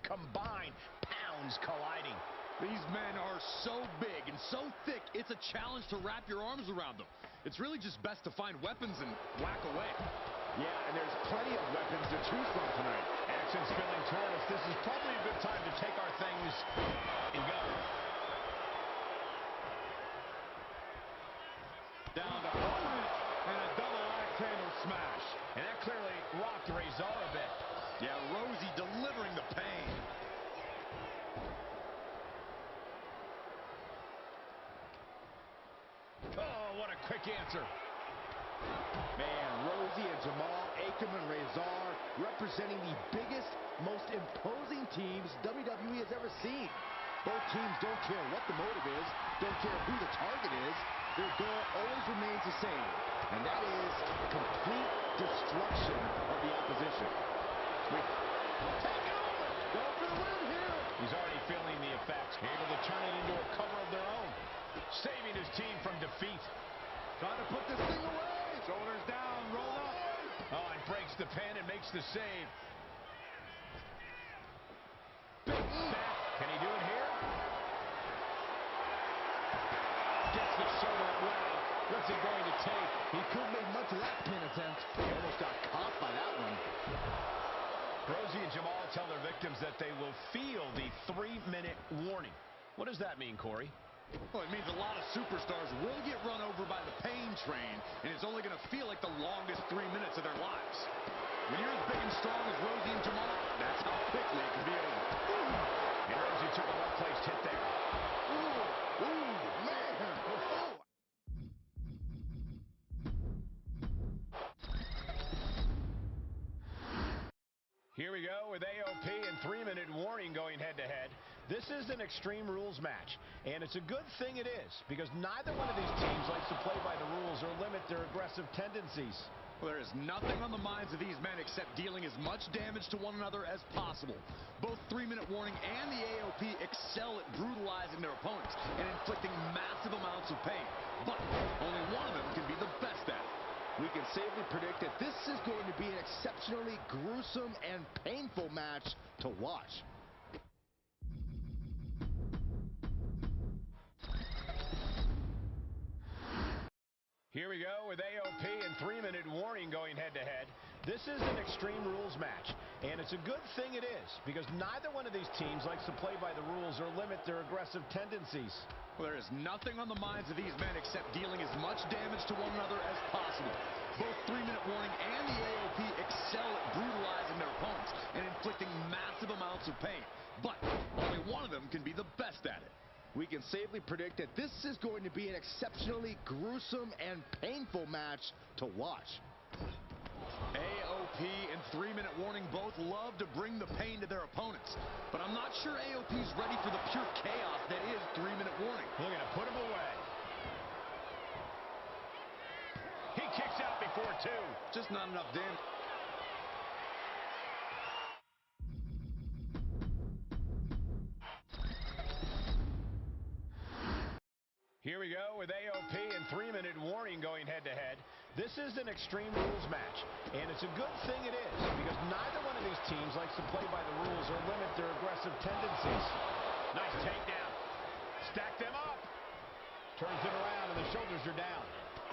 combined pounds colliding. These men are so big and so thick, it's a challenge to wrap your arms around them. It's really just best to find weapons and whack away. Yeah, and there's plenty of weapons to choose from tonight. Action spilling toward us. This is probably a good time to take our things and go. Down to Owens, and a double axe handle smash. And that clearly rocked Razor a bit. Yeah, Rosie delivering the pain. Oh, what a quick answer. Man, Rosie and Jamal, Akam and Razor representing the biggest, most imposing teams WWE has ever seen. Both teams don't care what the motive is, don't care who the target is. Their goal always remains the same, and that is complete destruction of the opposition. Take it over! Go for the win here! He's already feeling the effects, able to turn it into a cover of their own, saving his team from defeat. Trying to put this thing away! Shoulders down, roll up. Oh, and breaks the pin and makes the save. Big Back. Can he do it here? Gets the shoulder away. What's it going to take? He could have made much of that pin attempt. He almost got caught by that one. Rosie and Jamal tell their victims that they will feel the 3-minute warning. What does that mean, Corey? Well, it means a lot of superstars will get run over by the pain train, and it's only going to feel like the longest 3 minutes of their lives. When you're as big and strong as Rosie and Jamal, that's how quickly it can be over. And Rosie took a well-placed hit there. Ooh, man! Oh. Here we go with AOP and 3-minute warning going head-to-head. This is an Extreme Rules match, and it's a good thing it is, because neither one of these teams likes to play by the rules or limit their aggressive tendencies. Well, there is nothing on the minds of these men except dealing as much damage to one another as possible. Both 3-minute warning and the AOP excel at brutalizing their opponents and inflicting massive amounts of pain, but only one of them can be the best at it. We can safely predict that this is going to be an exceptionally gruesome and painful match to watch. Here we go with AOP and 3-minute warning going head-to-head. This is an Extreme Rules match, and it's a good thing it is, because neither one of these teams likes to play by the rules or limit their aggressive tendencies. Well, there is nothing on the minds of these men except dealing as much damage to one another as possible. Both 3-minute warning and the AOP excel at brutalizing their opponents and inflicting massive amounts of pain, but only one of them can be the best at it. We can safely predict that this is going to be an exceptionally gruesome and painful match to watch. AOP and 3-minute warning both love to bring the pain to their opponents, but I'm not sure AOP's ready for the pure chaos that is 3-minute warning. Looking to put him away. He kicks out before 2. Just not enough damage. Here we go with AOP and 3-minute warning going head-to-head. This is an Extreme Rules match, and it's a good thing it is, because neither one of these teams likes to play by the rules or limit their aggressive tendencies. Nice takedown. Stack them up. Turns it around, and the shoulders are down.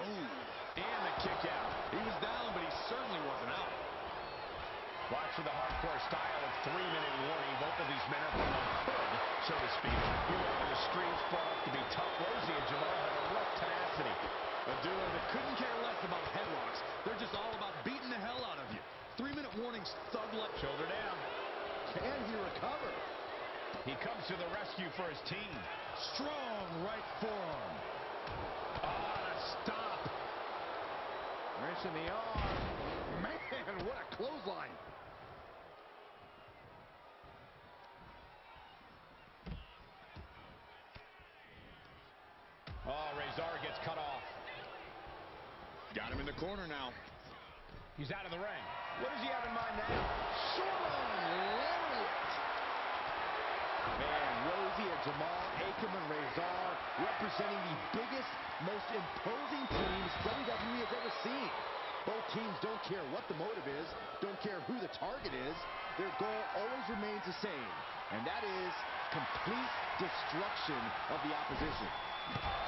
Ooh, and the kick out. He was down, but he certainly wasn't out. Watch for the hardcore style of 3-minute warning. Both of these men are from the hood, so to speak. Grew up in the streets, brought up to be tough. Rosie and Jamal have a rough tenacity. A duo that couldn't care less about headlocks. They're just all about beating the hell out of you. 3-minute warning's thug-like. Shoulder down. Can he recover? He comes to the rescue for his team. Strong right forearm. Oh, the stop. Wrench in the arm. Man, what a clothesline. Oh, Razor gets cut off. Got him in the corner now. He's out of the ring. What does he have in mind now? Short arm lariat. Man, Rosie and Jamal, Akam and Razor representing the biggest, most imposing teams WWE has ever seen. Both teams don't care what the motive is, don't care who the target is. Their goal always remains the same, and that is complete destruction of the opposition.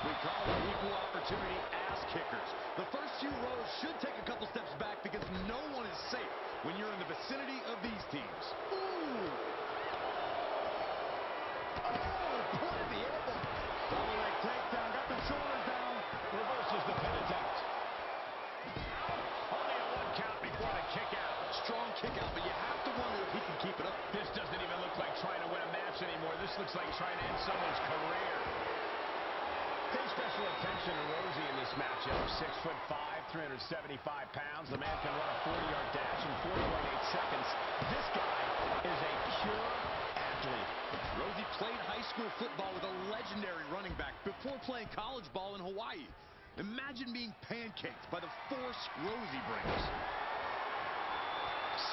We call them equal opportunity ass kickers. The first few rows should take a couple steps back because no one is safe when you're in the vicinity of these teams. Ooh! Oh, planted the elbow. Double leg takedown, got the shoulders down. Reverses the pin attempt. Strong kick out, but you have to wonder if he can keep it up. This doesn't even look like trying to win a match anymore. This looks like trying to end someone's career. Pay special attention to Rosie in this matchup. 6'5", 375 pounds. The man can run a 40-yard dash in 4.8 seconds. This guy is a pure athlete. Rosie played high school football with a legendary running back before playing college ball in Hawaii. Imagine being pancaked by the force Rosie brings.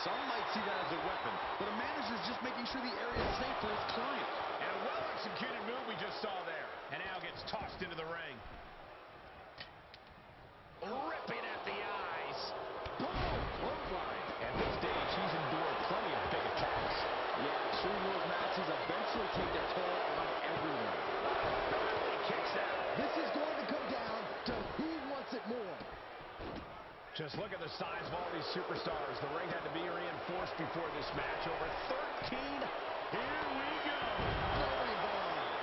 Some might see that as a weapon, but a manager's just making sure the area is safe for his client. And a well-executed move we just saw there. And now gets tossed into the ring. Ripping at the eyes. Boom! Clothesline. At this stage, he's endured plenty of big attacks. Yeah, Extreme Rules matches eventually take their toll on everyone. He kicks out. This is going to come down to who wants it more. Just look at the size of all these superstars. The ring had to be reinforced before this match. Over 13. Here we go.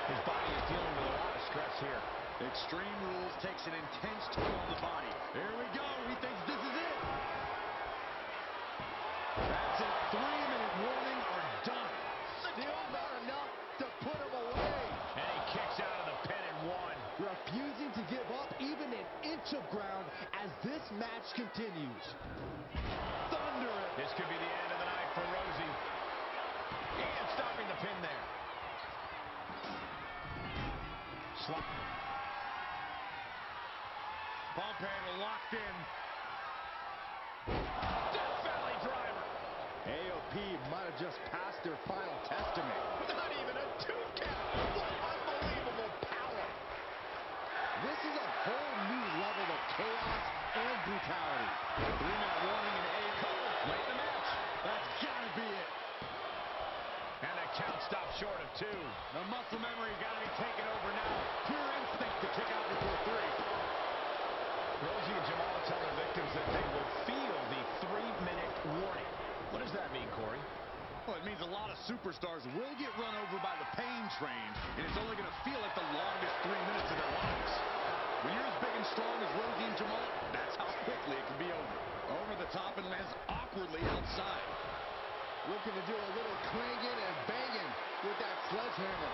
His body is dealing with a lot of stress here. Extreme Rules takes an intense toll on the body. Here we go. He thinks this is it. That's it. 3-minute warning or done. Still not enough to put him away. And he kicks out of the pin and one. Refusing to give up even an inch of ground as this match continues. Thundering. This could be the end of the night for Rosie. And stopping the pin there. Bump handle locked in. Death Valley driver. AOP might have just passed their final testament. Not even a 2 count. What unbelievable power. This is a whole new level of chaos and brutality. 3-minute warning in AOP. Late in the match. That's gotta be it. And the count stopped short of 2. The muscle memory gotta be taken over now. Pure instinct to kick out before 3. Rosie and Jamal tell their victims that they will feel the 3-minute warning. What does that mean, Corey? Well, it means a lot of superstars will get run over by the pain train, and it's only going to feel like the longest 3 minutes of their lives. When you're as big and strong as Rosie and Jamal, that's how quickly it can be over. Over the top and lands awkwardly outside. Looking to do a little clanging and banging with that sledgehammer.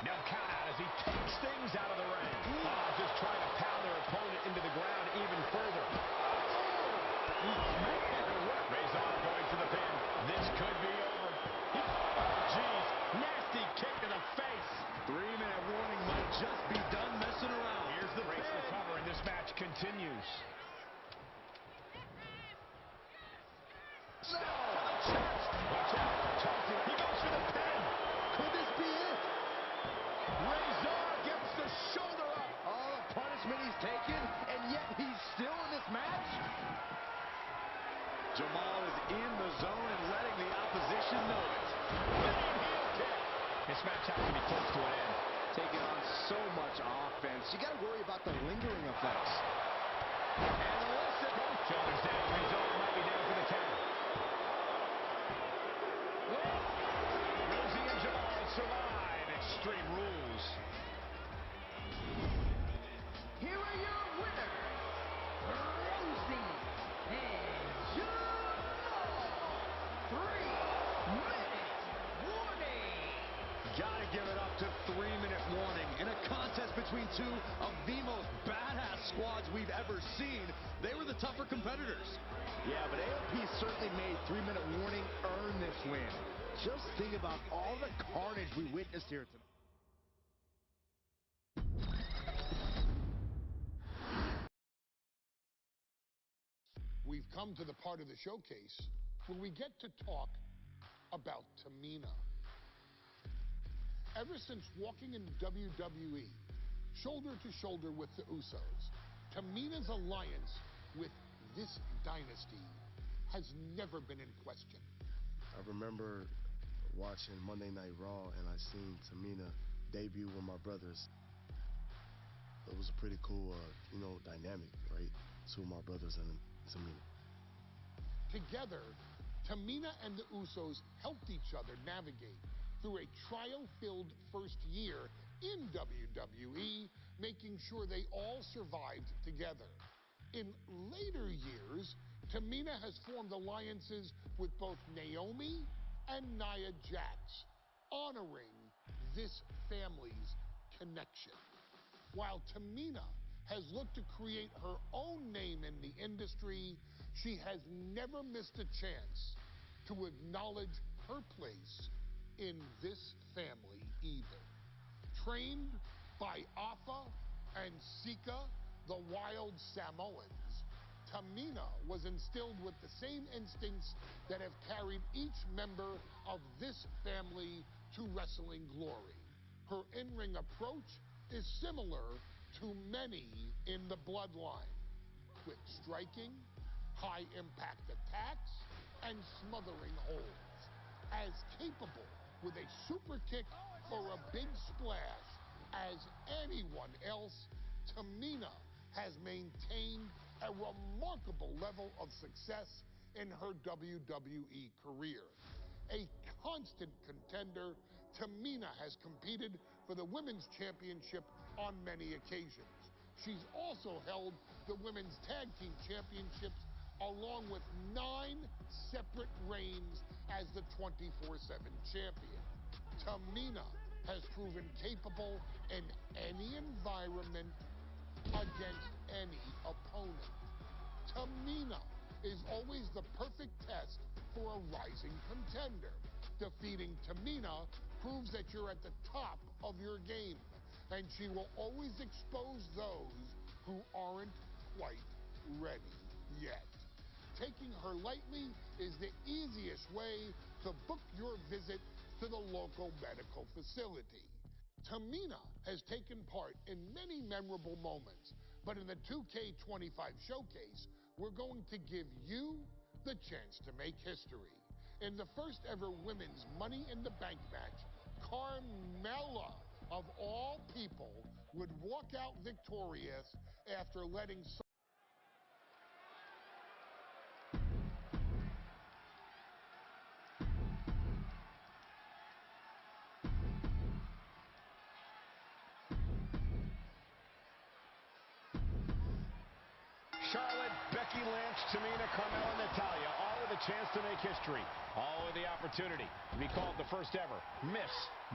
No count out as he takes things out of the ring. Just trying to pound their opponent into the ground even further. Wrassslin going for the pin. This could be over. Oh, geez. Nasty kick to the face. 3-minute warning might just be done messing around. Here's the race to cover, and this match continues. No! Watch out. Tossing. He goes for the pin. Could this be it? Wrassslin gets the shoulder up. All the punishment he's taken, and yet he's still in this match? Jamal is in the zone and letting the opposition know it. Heel kick. This match has to be close to an end. Taking on so much offense. You got to worry about the lingering effects. And listen. Shoulders down. Wrassslin might be down for the count. Rosie and Jamal survive Extreme Rules. Here are your winners, Rosie and Jamal. 3-minute warning. Gotta give it up to 3-minute warning. In a contest between two of the most badass squads we've ever seen, they were the tougher competitors. Yeah, but AOP certainly made 3-minute warning earn this win. Just think about all the carnage we witnessed here tonight. We've come to the part of the showcase where we get to talk about Tamina. Ever since walking in WWE, shoulder to shoulder with the Usos, Tamina's alliance with this dynasty has never been in question. I remember watching Monday Night Raw, and I seen Tamina debut with my brothers. It was a pretty cool, dynamic, right? Two of my brothers and Tamina. Together, Tamina and the Usos helped each other navigate through a trial-filled first year in WWE, making sure they all survived together. In later years, Tamina has formed alliances with both Naomi and Nia Jax, honoring this family's connection. While Tamina has looked to create her own name in the industry, she has never missed a chance to acknowledge her place in this family either. Trained by Afa and Sika, the wild Samoans, Tamina was instilled with the same instincts that have carried each member of this family to wrestling glory. Her in-ring approach is similar to many in the bloodline. Quick striking, high-impact attacks, and smothering holds. As capable with a super kick or a big splash as anyone else, Tamina has maintained a remarkable level of success in her WWE career. A constant contender, Tamina has competed for the Women's Championship on many occasions. She's also held the Women's Tag Team Championships along with 9 separate reigns as the 24/7 champion. Tamina has proven capable in any environment against any opponent. Tamina is always the perfect test for a rising contender. Defeating Tamina proves that you're at the top of your game, and she will always expose those who aren't quite ready yet. Taking her lightly is the easiest way to book your visit to the local medical facility. Tamina has taken part in many memorable moments, but in the 2K25 showcase, we're going to give you the chance to make history. In the first ever women's Money in the Bank match, Carmella, of all people, would walk out victorious after letting Charlotte, Becky Lynch, Tamina, Carmella, Natalya, all with a chance to make history. All with the opportunity to be called the first ever Miss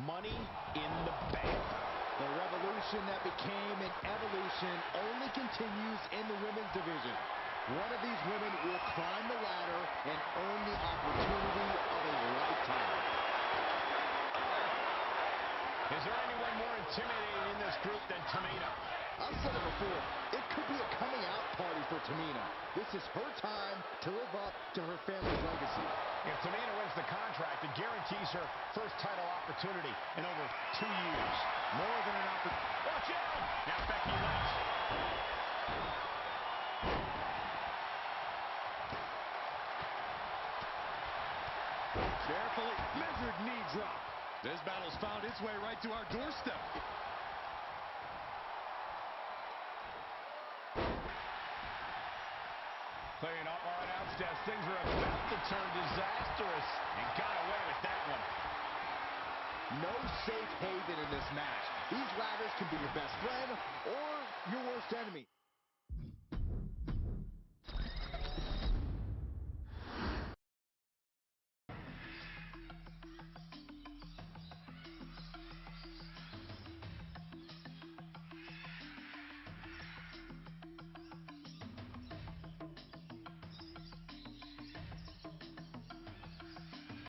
Money in the Bank. The revolution that became an evolution only continues in the women's division. One of these women will climb the ladder and earn the opportunity of a lifetime. Is there anyone more intimidating in this group than Tamina? I've said it before, it could be a coming out party for Tamina. This is her time to live up to her family's legacy. If Tamina wins the contract, it guarantees her first title opportunity in over 2 years. More than an opportunity. Watch out! Now Becky Lynch. Carefully measured knee drop. This battle's found its way right to our doorstep. Clearing up our announce desk. Things are about to turn disastrous. And got away with that one. No safe haven in this match. These ladders can be your best friend or your worst enemy.